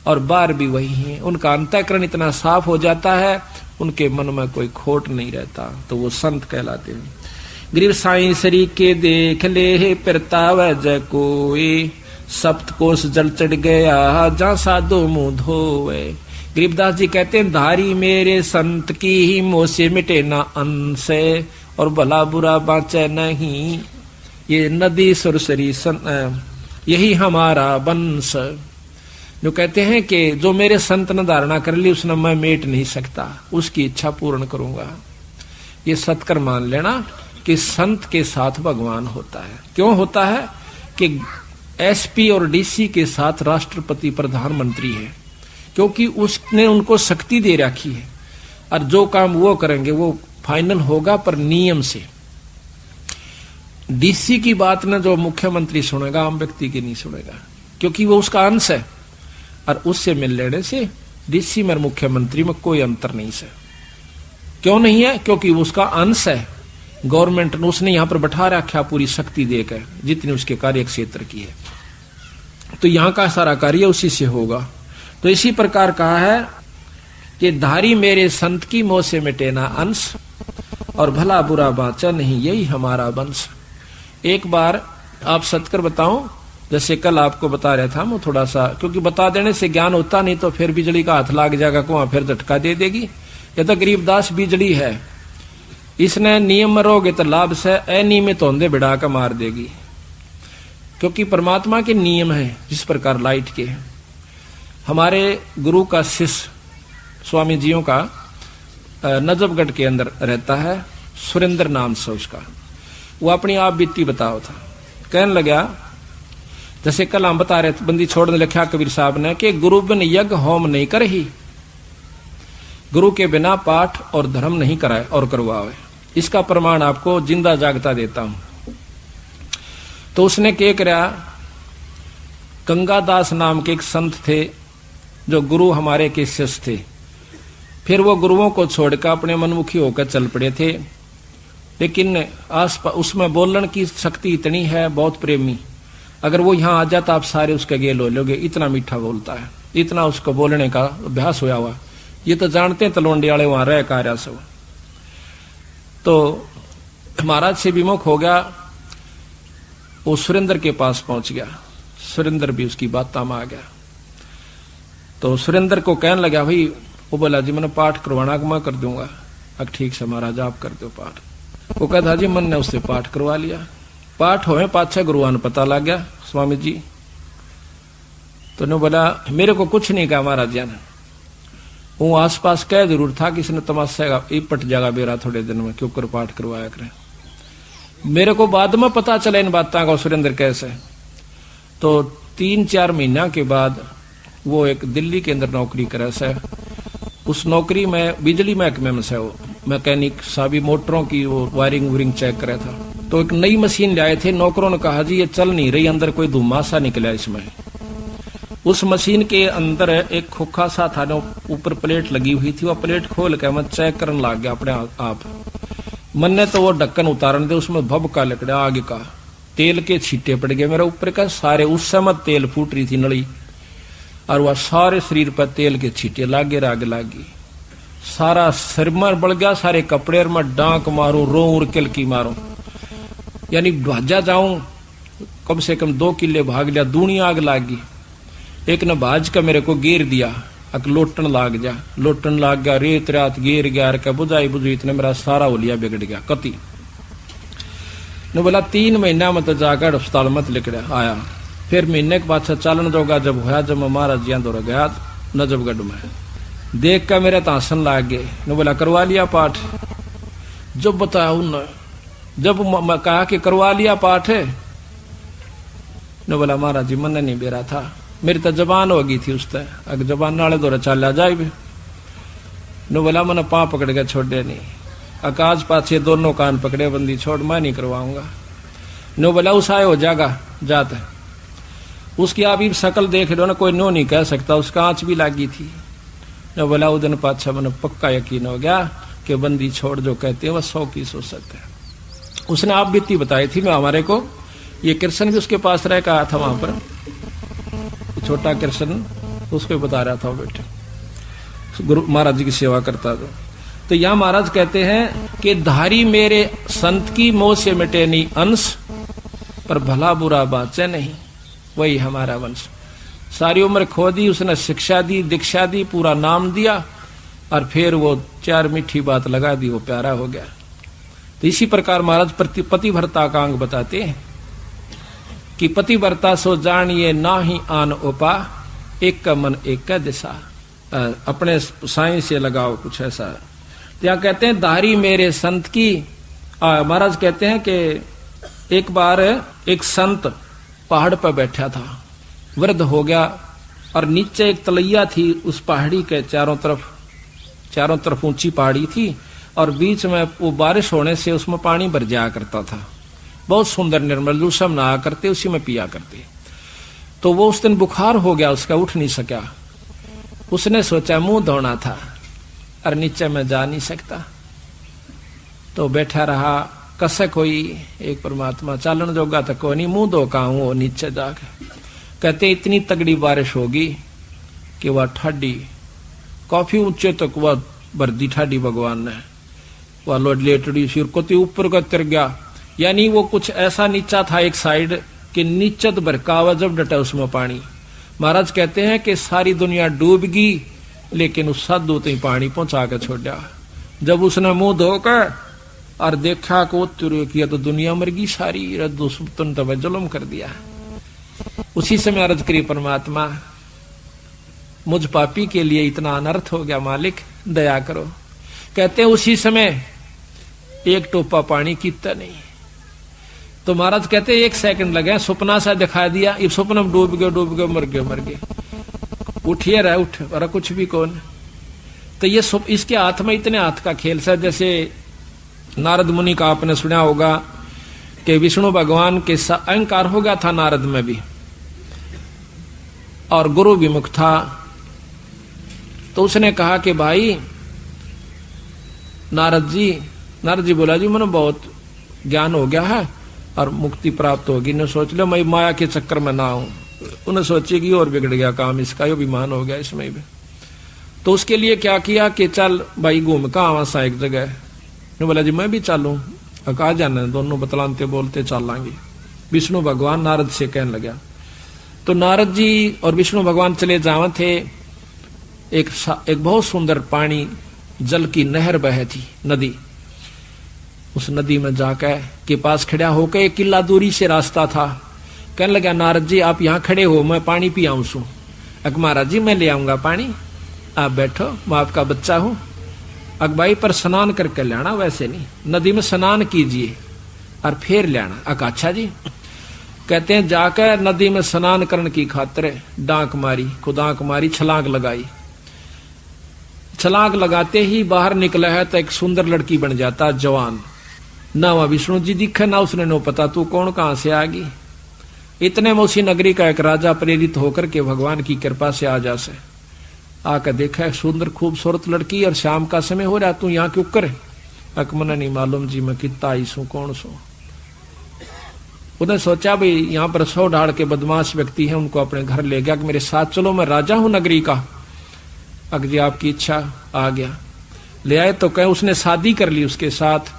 और बाहर भी वही हैं। उनका अंतःकरण इतना साफ हो जाता है, उनके मन में कोई खोट नहीं रहता, तो वो संत कहलाते हैं। गरीब साईं श्री के देख ले परताव जय कोई, सप्त कोस जल चढ़ गया जहाँ साधु मुंह धोवे। गरीबदास जी कहते हैं धारी मेरे संत की ही मोह से मिटे ना अंश, और भला बुरा बाँचे नहीं। ये नदी सुरसरी यही हमारा वंश। जो कहते हैं कि जो मेरे संत ने धारणा कर ली उसने मैं मेट नहीं सकता, उसकी इच्छा पूर्ण करूंगा। ये सत्कर मान लेना कि संत के साथ भगवान होता है। क्यों होता है कि एसपी और डीसी के साथ राष्ट्रपति प्रधानमंत्री है, क्योंकि उसने उनको शक्ति दे रखी है, और जो काम वो करेंगे वो फाइनल होगा पर नियम से। डीसी की बात ना जो मुख्यमंत्री सुनेगा, आम व्यक्ति की नहीं सुनेगा, क्योंकि वो उसका अंश है, और उससे मिल लेने से डीसी में मुख्यमंत्री में कोई अंतर नहीं है। क्यों नहीं है? क्योंकि उसका अंश है। गवर्नमेंट ने उसने यहां पर बैठा रखा पूरी शक्ति देकर, जितनी उसके कार्य क्षेत्र की है, तो यहां का सारा कार्य उसी से होगा। तो इसी प्रकार कहा है कि धारी मेरे संत की मोह से मिटे ना अंश, और भला बुरा बाचा नहीं यही हमारा वंश। एक बार आप सत्कर बताऊं, जैसे कल आपको बता रहा था मैं थोड़ा सा, क्योंकि बता देने से ज्ञान होता नहीं तो फिर बिजली का हाथ लाग जाएगा, को फिर झटका दे देगी। ये तो गरीबदास बिजली है, इसने नियम रहोगे तो लाभ से, अनियमित होंदे बिड़ा का मार देगी। क्योंकि परमात्मा के नियम है जिस प्रकार लाइट के। हमारे गुरु का शिष्य स्वामी जियों का नजफगढ़ के अंदर रहता है, सुरेंद्र नाम से उसका, वो अपनी आप बीती बताओ था। कहने लगा जैसे कल हम बता रहे थे, बंदी छोड़ने लिखा कबीर साहब ने कि गुरु बिन यज्ञ होम नहीं कर ही, गुरु के बिना पाठ और धर्म नहीं कराए और करवावे। इसका प्रमाण आपको जिंदा जागता देता हूं। तो उसने क्या करा, गंगादास नाम के एक संत थे जो गुरु हमारे के शिष्य थे। फिर वो गुरुओं को छोड़कर अपने मनमुखी होकर चल पड़े थे, लेकिन उसमें बोलने की शक्ति इतनी है, बहुत प्रेमी, अगर वो यहाँ आ जाता आप सारे उसके गेल हो लोगे, इतना मीठा बोलता है, इतना उसको बोलने का अभ्यास होया हुआ। ये तो जानते हैं तलवंडी वाले वहां रह कार्य सब। तो महाराज से विमुख हो गया, वो सुरेंद्र के पास पहुंच गया। सुरेंद्र भी उसकी बातों में आ गया। तो सुरेंद्र को कहने लगा, भाई वो बोला जी मैंने पाठ करवाना मैं कर दूंगा। अब ठीक से महाराज आप कर दो पाठ। वो कहता जी मन ने उससे पाठ करवा लिया। पाठ होए पाछे गुरुआन पता लग गया स्वामी जी। तो ने बोला मेरे को कुछ नहीं कहा महाराज जी ने। वो आसपास कह जरूर था कि इसने तमाशा पट जाएगा बेरा थोड़े दिन में, क्यों कर पाठ करवाया करे। मेरे को बाद में पता चला इन बातों का सुरेंद्र कैसे। तो 3-4 महीना के बाद वो एक दिल्ली के अंदर नौकरी करे से। उस नौकरी में बिजली महकमे में से वो मैकेनिक सभी मोटरों की वो वायरिंग वूरिंग चेक करे था। तो एक नई मशीन लाए थे। नौकरों ने कहा जी ये चल नहीं रही, अंदर कोई धुआं सा निकला इसमें। उस मशीन के अंदर एक खोखा सा था, ऊपर प्लेट लगी हुई थी। वो प्लेट खोल के मैं चेक करने लग गया अपने आप। मन ने तो वो ढक्कन उतारने दे, उसमें भभका लकड़ा आगे का तेल के छींटे पड़ गए मेरे ऊपर का सारे। उस समय तेल फूट रही थी नली, और वह सारे शरीर पर तेल के छींटे लागे राग लागी। सारा सिर में बढ़ गया, सारे कपड़े में डांक मारो, रो उर किलकी मारो, यानी भाजा जाऊं कम से कम 2 किले भाग लिया। दूनी आग लागी। एक ने भाज का मेरे को घेर दिया, अक लोटन लाग जा, लोटन लाग गया, रेत रात घेर गया के बुझाई बुझी, इतने मेरा सारा होलिया बिगड़ गया कति ने। बोला 3 महीना में तो जाकर अस्पताल मत लिखड़ा आया। फिर महीने के बाद चालन जोगा जब होया, जब मैं महाराज जी दौड़ गया नजफगढ़ में, देख कर मेरे तासन लाग गए। ने बोला करवा लिया पाठ। जब बताया उन्होंने, जब मैं कहा कि करवा लिया पाठ है, ने बोला महाराज जी मन नहीं बेरा था, मेरी तो जबान हो गई थी उससे, अगर जबान नाले दौरा चल जाए भी। ने बोला मैंने पाँव पकड़ के छोड़े नहीं, आकाश पाछे दोनों कान पकड़े, बंदी छोड़ मैं नहीं करवाऊंगा। ने बोला उस आए हो जागा जाते। उसकी आप शकल देख लो ना, कोई नो नहीं कह सकता, उसका आंच भी लागी थी। ने बोला उस दिन पाछा मैंने पक्का यकीन हो गया कि बंदी छोड़ जो कहते हैं वह 100 की सो सकते हैं। उसने आप बीती बताई थी मैं हमारे को, ये कृष्ण भी उसके पास रह कहा था वहां पर, छोटा कृष्ण उसको बता रहा था वो बेटे गुरु महाराज जी की सेवा करता था। तो यहां महाराज कहते हैं कि धारी मेरे संत की मोह से मिटे नहीं अंश, पर भला बुरा बाचे नहीं, वही हमारा वंश। सारी उम्र खो दी उसने, शिक्षा दी, दीक्षा दी, पूरा नाम दिया, और फिर वो 4 मीठी बात लगा दी, वो प्यारा हो गया। तो इसी प्रकार महाराज पतिव्रता का अंग बताते हैं कि पतिव्रता सो जानिए ना ही आन उपा, एक का मन एक का दिशा। अपने साईं से लगाओ, कुछ ऐसा। क्या कहते हैं धारी मेरे संत की। महाराज कहते हैं कि एक बार एक संत पहाड़ पर बैठा था, वृद्ध हो गया, और नीचे एक तलैया थी। उस पहाड़ी के चारों तरफ ऊंची पहाड़ी थी, और बीच में वो बारिश होने से उसमें पानी भर जाया करता था। बहुत सुंदर निर्मल, सब नहाया करते, उसी में पिया करते। तो वो उस दिन बुखार हो गया उसका, उठ नहीं सका। उसने सोचा मुंह धोना था, और नीचे में जा नहीं सकता, तो बैठा रहा। कसक हुई एक परमात्मा, चालन जोगा तक को नहीं, मुंह धो का हूं नीचे जाके। कहते इतनी तगड़ी बारिश होगी कि वह ठाडी काफी ऊंचे तक वह भरदी ठाडी भगवान ने, वह लेटड़ी सिर को ऊपर का तिर गया। यानी वो कुछ ऐसा नीचा था एक साइड कि नीचत बरकावा जब डटा उसमें पानी। महाराज कहते हैं कि सारी दुनिया डूब गई, लेकिन उस साधु तक पानी पहुंचा के छोड़ा। जब उसने मुंह धोकर और देखा को किया तो दुनिया मर गई सारी, तुम तब जुल्म कर दिया। उसी समय अर्ज करी परमात्मा मुझ पापी के लिए इतना अनर्थ हो गया, मालिक दया करो। कहते हैं उसी समय एक टोपा पानी कीता नहीं। तो महाराज कहते 1 सेकंड लगे, सपना सा दिखा दिया, ये सपना में डूब गए मर गए। उठिए रहा उठ, और कुछ भी कौन। तो ये इसके हाथ में इतने हाथ का खेल सा, जैसे नारद मुनि का आपने सुना होगा कि विष्णु भगवान के अहंकार हो गया था नारद में भी, और गुरु विमुख था। तो उसने कहा कि भाई नारद जी बोला जी मैंने बहुत ज्ञान हो गया है, और मुक्ति प्राप्त होगी। न सोच लो मैं माया के चक्कर में ना हूं, उन्हें सोचेगी और बिगड़ गया काम इसका, यो विमान हो गया इसमें भी। तो उसके लिए क्या किया कि चल भाई घूम का आवा सा एक जगह। बोला जी मैं भी चलूं, कहा जाना, दोनों बतलाते बोलते चलांगे। विष्णु भगवान नारद से कहने लगा। तो नारद जी और विष्णु भगवान चले जावे थे। एक बहुत सुंदर पानी जल की नहर बह थी, नदी। उस नदी में जाकर के पास खड़ा होकर एक किला दूरी से रास्ता था। कहने लगा नारद जी आप यहाँ खड़े हो, मैं पानी पी आऊं सू। अक महाराज जी मैं ले आऊंगा पानी, आप बैठो, मैं आपका बच्चा हूं। अक भाई पर स्नान करके लाना, वैसे नहीं, नदी में स्नान कीजिए और फिर लाना। अक अच्छा जी। कहते हैं जाकर नदी में स्नान करने की खातिर डांक मारी, खुदांक मारी, छलांग लगाई। छलांग लगाते ही बाहर निकला है तो एक सुंदर लड़की बन जाता, जवान। ना वह विष्णु जी दिखे ना उसने नो पता तू कौन कहां से आ गई। इतने में उसी नगरी का एक राजा प्रेरित होकर के भगवान की कृपा से आ जा से आकर देखा एक सुंदर खूबसूरत लड़की और शाम का समय हो रहा, तू यहाँ क्यों करे। अकमना नहीं मालूम जी मैं कितना आई सू कौन सू। उन्हें सोचा भाई यहाँ पर 100 ढाड़ के बदमाश व्यक्ति हैं, उनको अपने घर ले गया कि मेरे साथ चलो, मैं राजा हूं नगरी का। अग जी आपकी इच्छा, आ गया। ले आए तो कहे उसने शादी कर ली उसके साथ।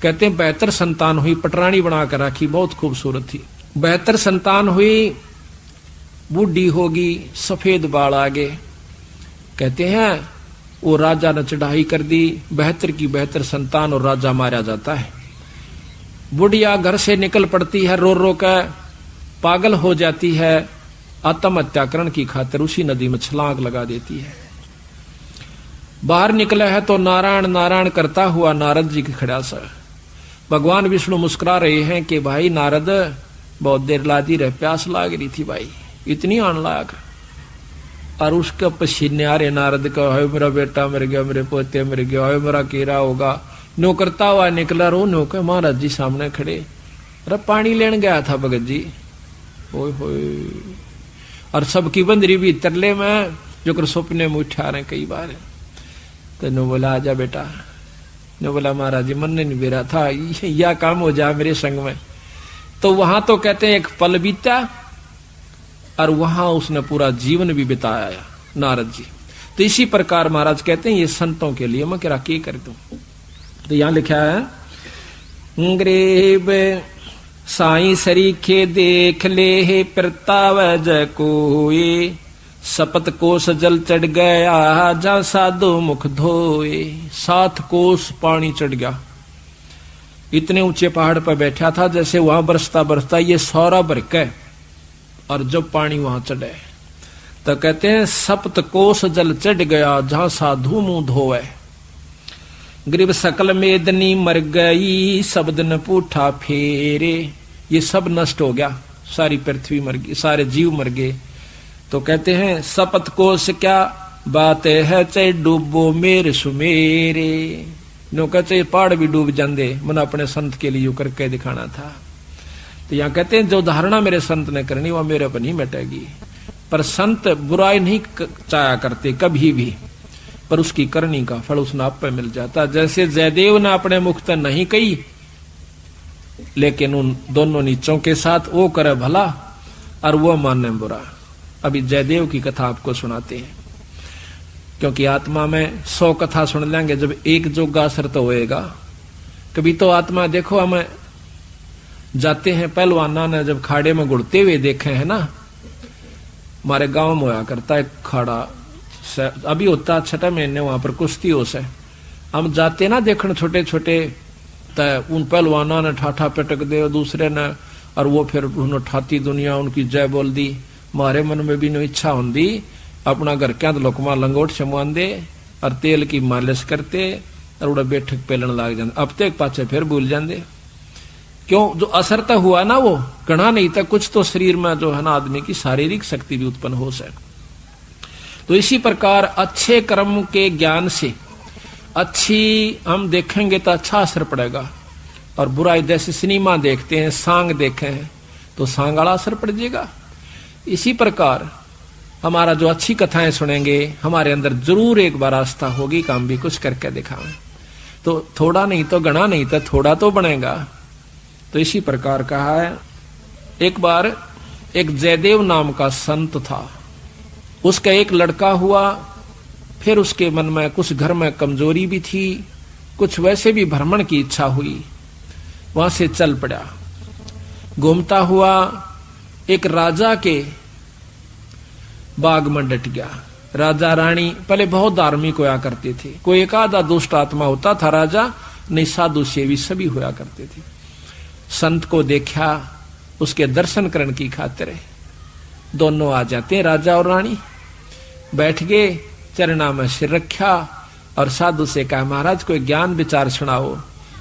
कहते हैं 72 संतान हुई, पटरानी बनाकर रखी, बहुत खूबसूरत थी। 72 संतान हुई, बूढ़ी होगी, सफेद बाल आगे। कहते हैं वो राजा ने चढ़ाई कर दी, 72 की 72 संतान और राजा मारा जाता है। बुढ़िया घर से निकल पड़ती है, रो रो कर पागल हो जाती है, आत्महत्याकरण की खातिर उसी नदी में छलांग लगा देती है। बाहर निकला है तो नारायण नारायण करता हुआ नारद जी के खड़ा सा। भगवान विष्णु मुस्कुरा रहे हैं कि भाई नारद बहुत देर लादी रहे, प्यास लाग रही थी भाई, इतनी आन लाग। और उसका पसीने आ रहे नारद का, हाय मेरा बेटा मर गया, मेरे पोते मर गया, हाय मेरा केरा होगा। नो करता हुआ निकला, रो नो के महाराज जी सामने खड़े। अरे पानी लेने गया था भगत जी, ओए होए। और सबकी बंदरी भी तरले में जो कर सपने में उठा रहे कई बार। तो नो बोला आजा बेटा। नो बोला महाराज जी मन ने नहीं बेरा था, यह काम हो जाए मेरे संग में। तो वहां तो कहते हैं एक पल बीता और वहां उसने पूरा जीवन भी बिताया नारद जी। तो इसी प्रकार महाराज कहते हैं ये संतों के लिए मैं क्या कर दूं। तो यहां लिखा है ग्रेब साई सरीखे देख ले प्रताव जय कोए, सपत कोस जल चढ़ गया जा साधु मुख धोए। 7 कोस पानी चढ़ गया, इतने ऊंचे पहाड़ पर बैठा था जैसे वहां बरसता बरसता ये सौरा बरके। और जब पानी वहां चढ़े तो कहते हैं सप्त कोस जल चढ़ गया जहां साधु मुंह धोए। गरीब सकल मेदनी मर गई शब्द न पूठा फेरे। ये सब नष्ट हो गया, सारी पृथ्वी मर गई, सारे जीव मर गए। तो कहते हैं सपत कोस क्या बात है, चाहे डूबो मेरे सुमेरे। नो कहते पहाड़ भी डूब जाते, मन अपने संत के लिए करके दिखाना था। तो यहाँ कहते हैं जो धारणा मेरे संत ने करनी वह मेरे पर नहीं मिटेगी। पर संत बुराई नहीं चाहा करते कभी भी, पर उसकी करनी का फल उसने आप पे मिल जाता। जैसे जयदेव ने अपने मुख से नहीं कही, लेकिन उन दोनों नीचों के साथ वो करे भला और वो माने बुरा। अभी जयदेव की कथा आपको सुनाते हैं, क्योंकि आत्मा में 100 कथा सुन लेंगे, जब एक जोगा असर तो होएगा। कभी तो आत्मा देखो, हमें जाते हैं पहलवाना ने जब खाड़े में गुड़ते हुए देखे हैं ना, हमारे गांव में होया करता है खाड़ा, अभी होता 6 महीने वहां पर कुश्ती हो से। हम जाते ना देखने छोटे छोटे, उन पहलवाना ने ठाठा पटक दे दूसरे ने, और वो फिर उन्होंने ठाती दुनिया उनकी जय बोल दी। हमारे मन में भी नो इच्छा होंगी अपना घर क्या लोकमा लंगोट छमुआन दे और तेल की मालिश करते और उड़ा बैठक पेलन लाग जाते। अब तक पाछे फिर भूल जाते, क्यों जो असर तो हुआ ना वो गणा नहीं था, कुछ तो शरीर में जो है ना आदमी की शारीरिक शक्ति भी उत्पन्न हो सके। तो इसी प्रकार अच्छे कर्म के ज्ञान से अच्छी हम देखेंगे तो अच्छा असर पड़ेगा, और बुराई जैसे सिनेमा देखते हैं, सांग देखे हैं तो सांग वाला असर पड़ जाएगा। इसी प्रकार हमारा जो अच्छी कथाएं सुनेंगे हमारे अंदर जरूर एक बार आस्था होगी, काम भी कुछ करके दिखाएं। तो थोड़ा नहीं तो गणा नहीं तो थोड़ा तो बनेगा। तो इसी प्रकार कहा है। एक बार एक जयदेव नाम का संत था, उसका एक लड़का हुआ। फिर उसके मन में कुछ घर में कमजोरी भी थी, कुछ वैसे भी भ्रमण की इच्छा हुई, वहां से चल पड़ा। घूमता हुआ एक राजा के बाग में डट गया। राजा रानी पहले बहुत धार्मिक होया करते थे, कोई एक आधा दुष्ट आत्मा होता था राजा, नहीं साधु सेवी सभी होया करते थे। संत को देखा, उसके दर्शन करने की खातिर दोनों आ जाते, राजा और रानी। बैठ गए, चरणा में सिर रखा और साधु से कहा, महाराज कोई ज्ञान विचार सुनाओ।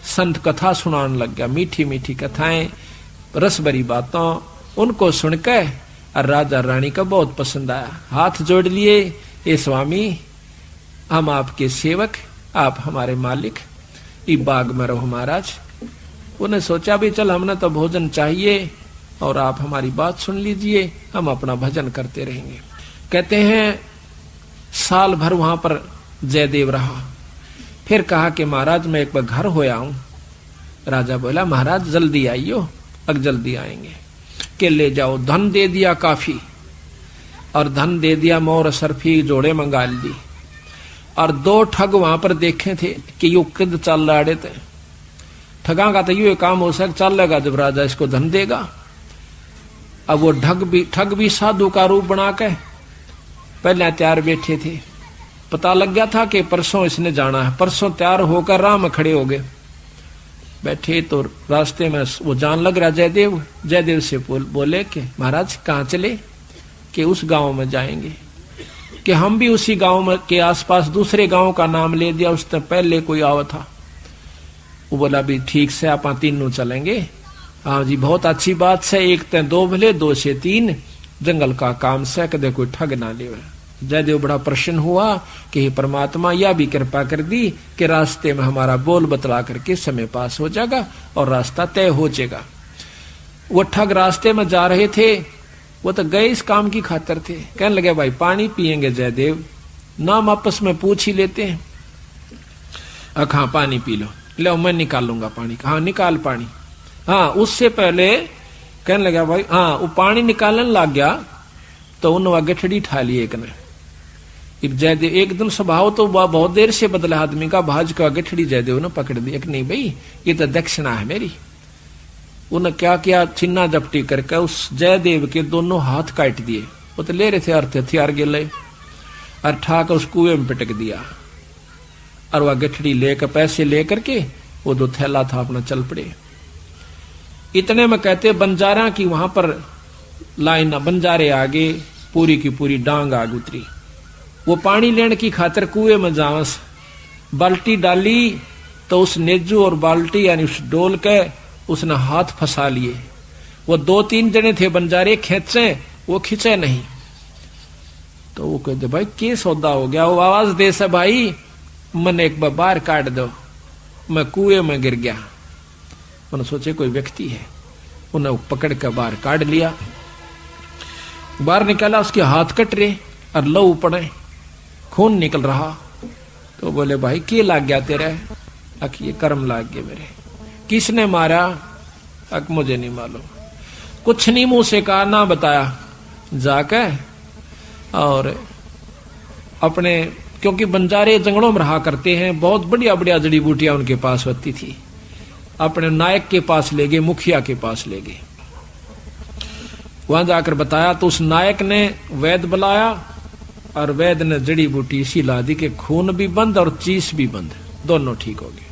संत कथा सुनाने लग गया, मीठी मीठी कथाएं, रस भरी बातों। उनको सुनकर और राजा रानी का बहुत पसंद आया, हाथ जोड़ लिए, ये स्वामी हम आपके सेवक, आप हमारे मालिक, इस बाग में रहो महाराज। उन्हें सोचा भी चल हमने तो भोजन चाहिए और आप हमारी बात सुन लीजिए, हम अपना भजन करते रहेंगे। कहते हैं साल भर वहां पर जयदेव रहा। फिर कहा कि महाराज मैं एक बार घर होया हूं। राजा बोला महाराज जल्दी आइयो, अब जल्दी आएंगे। के ले जाओ, धन दे दिया काफी, और धन दे दिया, मोर सरफी जोड़े मंगा ली। और 2 ठग वहां पर देखे थे कि यू किद चल रहे थे। ठगा का तो यू काम हो सक चलेगा जब राजा इसको धन देगा। अब वो ठग भी साधु का रूप बना के पहले तैयार बैठे थे। पता लग गया था कि परसों इसने जाना है, परसों तैयार होकर राह में खड़े हो गए। बैठे तो रास्ते में वो जान लग रहा जयदेव। जयदेव से बोले कि महाराज कहाँ चले? कि उस गांव में जाएंगे। कि हम भी उसी गांव में के आसपास दूसरे गांव का नाम ले दिया, उससे पहले कोई आवा था। वो बोला भी ठीक से आप तीनों चलेंगे। हाँ जी बहुत अच्छी बात से, 1 से 2 भले 2 से 3, जंगल का काम से कदे कोई ठग ना ले। जयदेव बड़ा प्रसन्न हुआ कि हे परमात्मा यह भी कृपा कर दी कि रास्ते में हमारा बोल बतला करके समय पास हो जाएगा और रास्ता तय हो जाएगा। वो ठग रास्ते में जा रहे थे, वो तो गए इस काम की खातिर थे। कहने लगे भाई पानी पिएंगे जयदेव? नाम आपस में पूछ ही लेते हैं। हाँ पानी पी लो। लो मैं निकालूंगा पानी। हाँ निकाल पानी। हाँ उससे पहले कहने लगा भाई, हाँ वो पानी निकालने लग गया तो उन्होंने गठड़ी ठा ली एक ने। जयदेव एकदम स्वभाव तो बहुत देर से बदला आदमी का, भाज का गठड़ी जयदेव ने पकड़ दी। नहीं भाई ये तो दक्षिणा है मेरी। उन्हें क्या किया, छिन्ना जपटी करके उस जयदेव के दोनों हाथ काट दिए। वो तो ले रहे थे अर्थ हथियार गिले, और ठाकर उस कुएं में पिटक दिया। और वह गठड़ी लेकर पैसे लेकर के वो जो थैला था अपना चल पड़े। इतने में कहते बंजारा की वहां पर लाइन, बंजारे आगे पूरी की पूरी डांग आग उतरी। वो पानी लेने की खातिर कुएं में जावस बाल्टी डाली तो उस नेजू और बाल्टी यानी उस डोल के उसने हाथ फंसा लिए। वो 2-3 जने थे बंजारे, खेचे वो खींचे नहीं। तो वो कहते भाई के सौदा हो गया? वो आवाज दे से भाई मन एक बार बाहर काट दो, मैं कुएं में गिर गया। उन्होंने सोचे कोई व्यक्ति है, उन्हें पकड़ कर बाहर काट लिया। बाहर निकाला, उसके हाथ कट रहे और लहू पड़े, खून निकल रहा। तो बोले भाई के लाग गया तेरे? अक ये कर्म लाग गए मेरे। किसने मारा? अक मुझे नहीं मालूम। कुछ नहीं मुंह से कहा, ना बताया। जाकर और अपने, क्योंकि बंजारे जंगलों में रहा करते हैं, बहुत बढ़िया बढ़िया जड़ी बूटियां उनके पास होती थी, अपने नायक के पास ले गए, मुखिया के पास ले गए। वहां जाकर बताया तो उस नायक ने वैद्य बुलाया और वैद्य ने जड़ी बूटी इसी ला दी कि खून भी बंद और चीस भी बंद, दोनों ठीक हो गए।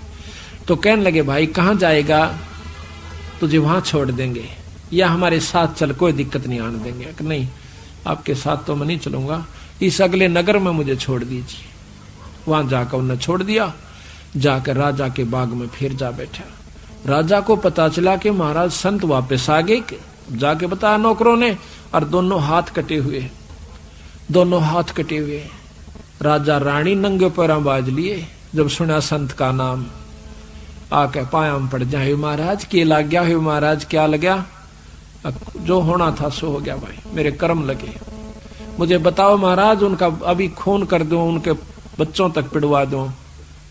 तो कहने लगे भाई कहां जाएगा? तुझे वहां छोड़ देंगे या हमारे साथ चल, कोई दिक्कत नहीं आने देंगे। कि नहीं आपके साथ तो मैं नहीं चलूंगा, इस अगले नगर में मुझे छोड़ दीजिए। वहां जाकर उन्हें छोड़ दिया। जाकर राजा के बाग में फिर जा बैठा। राजा को पता चला कि महाराज संत वापस आ गए। जाके बताया नौकरों ने, और दोनों हाथ कटे हुए, दोनों हाथ कटे हुए। राजा रानी नंगे पैरों बाज लिए। जब सुना संत का नाम, आके पायाम पड़ जाए, महाराज के लग गया है? महाराज क्या लग गया? जो होना था सो हो गया भाई, मेरे कर्म लगे। मुझे बताओ महाराज, उनका अभी खून कर दो, उनके बच्चों तक पिड़वा दो।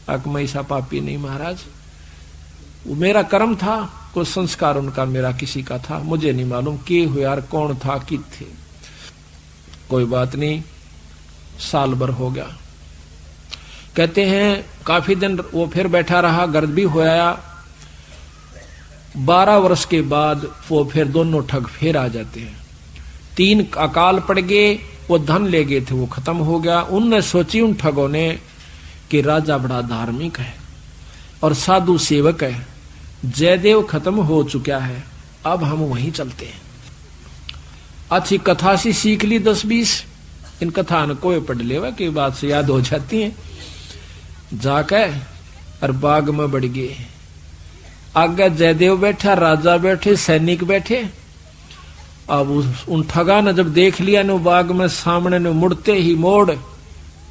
मैं ऐसा पापी नहीं महाराज, वो मेरा कर्म था, कोई संस्कार उनका मेरा किसी का था, मुझे नहीं मालूम के हुआ यार, कौन था कि थे। कोई बात नहीं, साल भर हो गया। कहते हैं काफी दिन वो फिर बैठा रहा, गर्द भी होया। 12 वर्ष के बाद वो फिर दोनों ठग फिर आ जाते हैं। 3 अकाल पड़ गए, वो धन ले गए थे, वो खत्म हो गया। उनने सोची उन ठगों ने कि राजा बड़ा धार्मिक है और साधु सेवक है, जयदेव खत्म हो चुका है, अब हम वहीं चलते हैं। अच्छी कथा सी सीख ली 10-20, इन कथा न कोई पढ़ लेवा की बात से याद हो जाती है। जाकर और बाग में बढ़ गए। आगे जयदेव बैठा, राजा बैठे, सैनिक बैठे। अब उन ठगा ने जब देख लिया न बाग में सामने ने मुड़ते ही मोड़,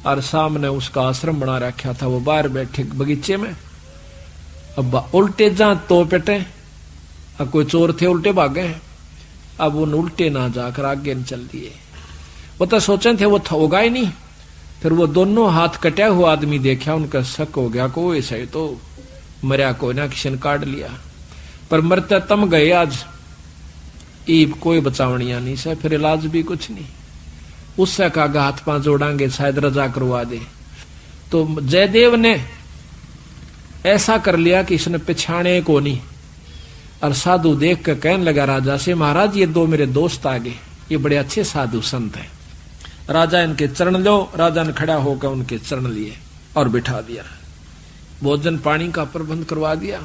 और सामने उसका आश्रम बना रखा था, वो बाहर बैठे बगीचे में। अब उल्टे जा तो पेटे, अब कोई चोर थे उल्टे भागे, अब उन उल्टे ना जाकर आगे न चल दिए। वो तो सोचे थे वो होगा ही नहीं। फिर वो दोनों हाथ कटा हुआ आदमी देखा, उनका शक हो गया को ऐसा ही तो मरिया कोई ना, किसी ने काट लिया। पर मरते तम गए आज, ईब कोई बचावनिया नहीं से, फिर इलाज भी कुछ नहीं। उससे कहा हाथ पांव जोड़ांगे शायद रजा करवा दे। तो जयदेव ने ऐसा कर लिया कि इसने पिछाने को नहीं। और साधु देख कर कहने लगा राजा से, महाराज ये 2 मेरे दोस्त आ गए, ये बड़े अच्छे साधु संत हैं, राजा इनके चरण लो। राजा ने खड़ा होकर उनके चरण लिए और बिठा दिया, भोजन पानी का प्रबंध करवा दिया।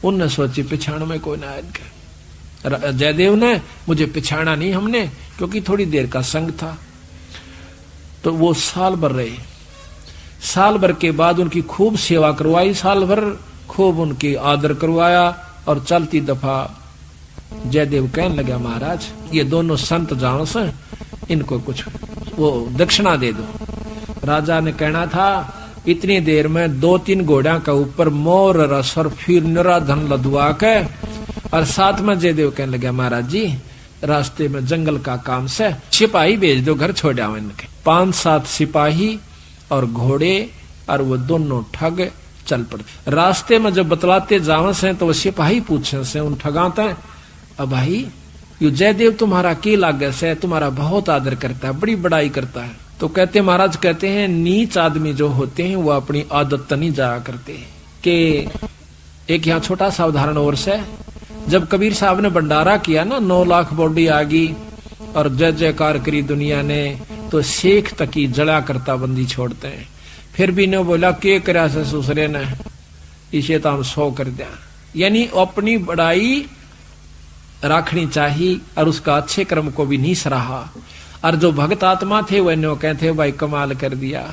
उनने सोची पिछाण में कोई ना इनके। जयदेव ने मुझे पिछाड़ा नहीं हमने, क्योंकि थोड़ी देर का संग था। तो वो साल भर रहे। साल भर के बाद उनकी खूब सेवा करवाई, साल भर खूब उनकी आदर करवाया। और चलती दफा जयदेव कहने लगा, महाराज ये दोनों संत जान से, इनको कुछ वो दक्षिणा दे दो। राजा ने कहना था इतनी देर में 2-3 घोड़ा का ऊपर मोर रस और फिर निराधन लदवा के। और साथ में जयदेव कहने लगा, महाराज जी रास्ते में जंगल का काम से सिपाही भेज दो, घर छोड़ आओ इनके। 5-7 सिपाही और घोड़े और वो दोनों ठग चल पड़ते। रास्ते में जब बतलाते जावे से तो वो सिपाही पूछे से उन ठगाते, अब भाई यू जयदेव तुम्हारा के लागे से, तुम्हारा बहुत आदर करता है, बड़ी बड़ाई करता है। तो कहते महाराज कहते हैं नीच आदमी जो होते हैं वो अपनी आदत नहीं जाया करते। कि एक यहाँ छोटा सा उदाहरण और से, जब कबीर साहब ने भंडारा किया ना, 9 लाख बॉडी आ गई और जय जयकार करी दुनिया ने, तो शेख तक ही जड़ा करता बंदी छोड़ते हैं। फिर भी ने बोला के करा से दूसरे ने, इसे तो हम 100 कर दिया। यानी अपनी बड़ाई रखनी चाहिए और उसका अच्छे कर्म को भी नहीं सराहा। और जो भक्त आत्मा थे वह नो कहते भाई कमाल कर दिया,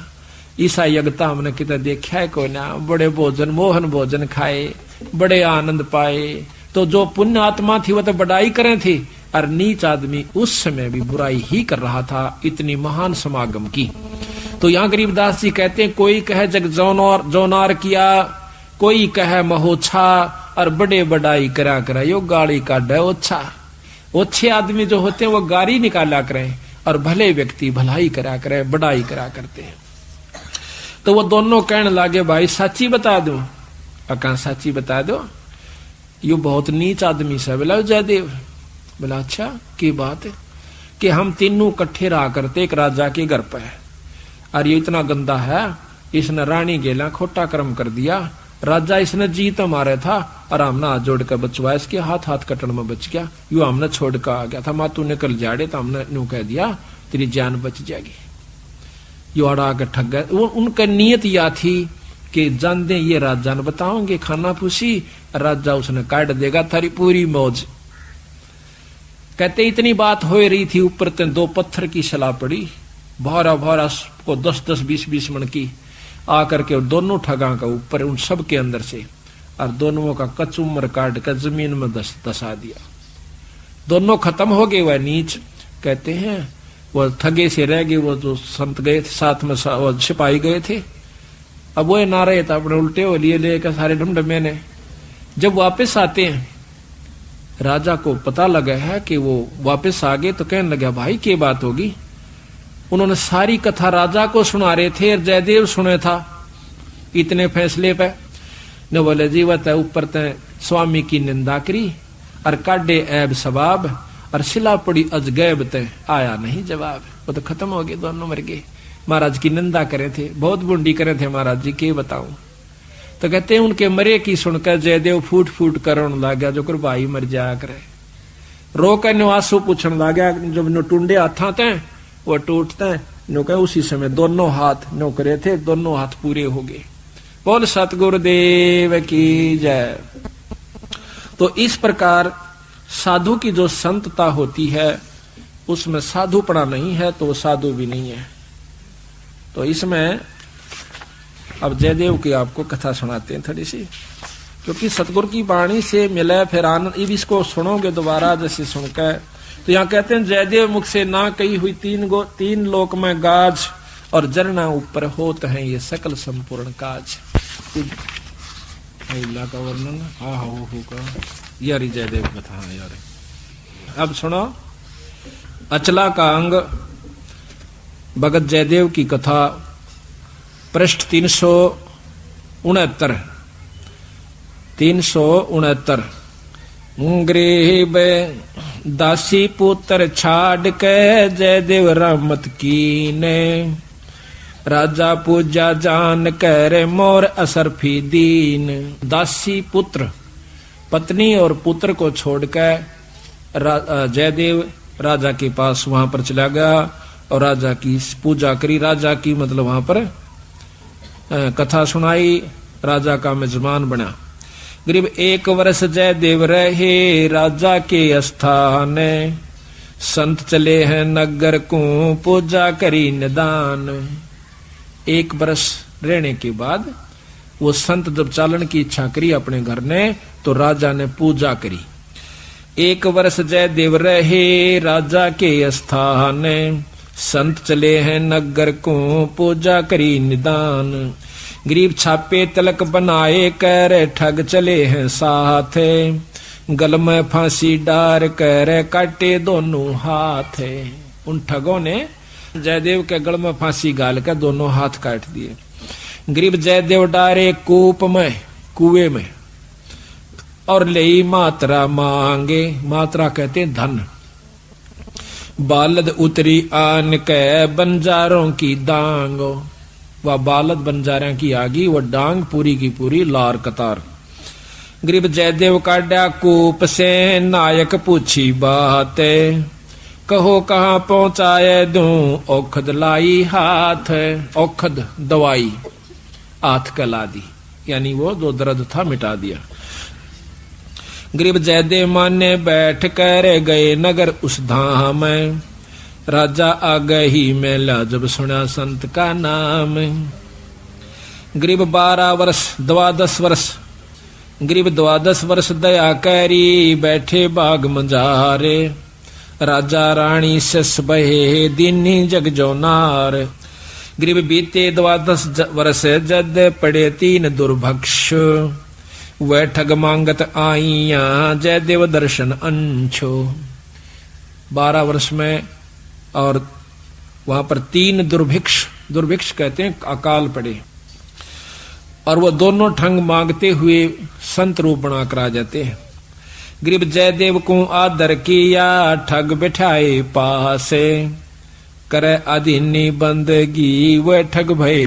ईसा यज्ञता हमने कितना देखा है कोई ना, बड़े भोजन मोहन भोजन खाए, बड़े आनंद पाए। तो जो पुण्य आत्मा थी वह तो बड़ाई करें थी, और नीच आदमी उस समय भी बुराई ही कर रहा था, इतनी महान समागम की। तो यहाँ गरीबदास जी कहते हैं कोई कहे जग जोनार किया, कोई कहे महोछा, और बड़े बड़ाई करा करा यो गाड़ी का डे ओछा। ओछे आदमी जो होते हैं वो गाड़ी निकाला करें, और भले व्यक्ति भलाई करा करे, बड़ाई करा करते हैं। तो वो दोनों कहने लगे भाई सच्ची बता दो। अका सच्ची बता दो, यो बहुत नीच आदमी से। बोला जयदेव, बोला अच्छा की बात है कि हम तीनों इकट्ठे रहा करते एक राजा के घर पे, और ये इतना गंदा है, इसने रानी गेला खोटा कर्म कर दिया। राजा इसने जीत मारे था और हमने हाथ जोड़ कर बचवाया, इसके हाथ कटन में बच गया। यू हमने छोड़ कर आ गया था, माँ तू निकल जाड़े तो हमने न्यू कह दिया तेरी जान बच जाएगी। यू अड़ा के ठग गए। उनका नियत यह थी कि जान दे ये राजा ने बताओगे खाना पूछी, राजा उसने काट देगा थारी पूरी मौज। कहते इतनी बात हो रही थी, ऊपर ते 2 पत्थर की सलाह पड़ी, भारा को 10-10 20-20 मन की आकर के दोनों ठगा का ऊपर उन सब के अंदर से, और दोनों का कचुमर काट कर जमीन में दसा दिया। दोनों खत्म हो गए। वह नीच कहते हैं वो ठगे से रह गए, वो जो संत गए थे साथ में वो सिपाही गए थे, अब वो ना रहे था, अपने उल्टे हो लिए लेकर सारे ढमढमे ने। जब वापस आते हैं राजा को पता लगा है कि वो वापस आ गए, तो कहने लगा भाई क्या बात होगी। उन्होंने सारी कथा राजा को सुना रहे थे, जयदेव सुने था इतने फैसले पे। न बोले जी वह ऊपर तय स्वामी की निंदा करी और काटे ऐब सवाब और सिला पड़ी अजगैब तय आया नहीं जवाब। वो तो खत्म हो गए, दोनों मर गए। महाराज की निंदा करे थे, बहुत बुंडी करे थे महाराज जी, के बताऊं। तो कहते हैं उनके मरे की सुनकर जयदेव फूट फूट करण लग गया, जो कर भाई मर जाया करे। रो कर निवासु पूछने लगा, जब नो टूंडे हाथा थे वो टूटते नो कहे उसी समय दोनों हाथ नो करे थे, दोनों हाथ पूरे हो गए। बोल सतगुरुदेव की जय। तो इस प्रकार साधु की जो संतता होती है उसमें साधुपना नहीं है तो साधु भी नहीं है। तो इसमें अब जयदेव की आपको कथा सुनाते हैं थोड़ी सी, क्योंकि सतगुरु की वाणी से मिले फिर आनंद। अब इसको सुनोगे दोबारा जैसे सुनकर, तो यहाँ कहते हैं जयदेव मुख से ना कही हुई तीन लोक में गाज और जरना ऊपर होत है ये सकल संपूर्ण काज। का वर्णन हाँ होगा यार जयदेव कथा यार। अब सुनो अचला का अंग भगत जयदेव की कथा, पृष्ठ 369। गरीब दासी पुत्र छाड़ के जयदेव रहमत कीने, राजा पूजा जान कर मोर असरफी दीन। दासी पुत्र पत्नी और पुत्र को छोड़कर जयदेव राजा के पास वहां पर चला गया और राजा की पूजा करी। राजा की मतलब वहां पर कथा सुनाई, राजा का मेजबान बना। करीब 1 वर्ष जयदेव रहे राजा के स्थान, संत चले हैं नगर को पूजा करी निदान। 1 वर्ष रहने के बाद वो संत जब चालन की इच्छा करी अपने घर ने, तो राजा ने पूजा करी। 1 वर्ष जयदेव रहे राजा के स्थान, संत चले हैं नगर को पूजा करी निदान। गरीब छापे तिलक बनाए कर ठग चले हैं साथ, गल में फांसी डार कर काटे दोनों हाथ। उन ठगों ने जयदेव के गल में फांसी गाल कर दोनों हाथ काट दिए। गरीब जयदेव डारे कूप में, कुएं में, और ले मात्रा मांगे। मात्रा कहते हैं धन। बालद उतरी आन के बंजारों की डांग, वह बालद बंजारों की आगी, वह डांग पूरी की पूरी लार कतार। गरीब जयदेव काटा कूप से नायक पूछी बात, कहो कहाँ पहुंचाए दूं औखद लाई हाथ। औखद दवाई हाथ कला दी, यानी वो जो दर्द था मिटा दिया। गरीब जयदेव माने बैठ कर गए नगर उस धाम, राजा आ गई मेला जब सुना संत का नाम। गरीब 12 वर्ष 12 वर्ष, गरीब 12 वर्ष दया करी बैठे बाग मंजारे, राजा रानी सस बहे दीनी जग जो नार। गरीब बीते 12 वर्ष जद पड़े 3 दुर्भक्ष, वह ठग मांगत आईया जयदेव दर्शन अंशो। 12 वर्ष में और वहां पर 3 दुर्भिक्ष, दुर्भिक्ष कहते हैं अकाल पड़े, और वो दोनों ठग मांगते हुए संत रूप बना कर आ जाते हैं। गरीब जयदेव को आदर किया ठग बिठाए पासे, करे अधीनी बंदगी वह ठग भय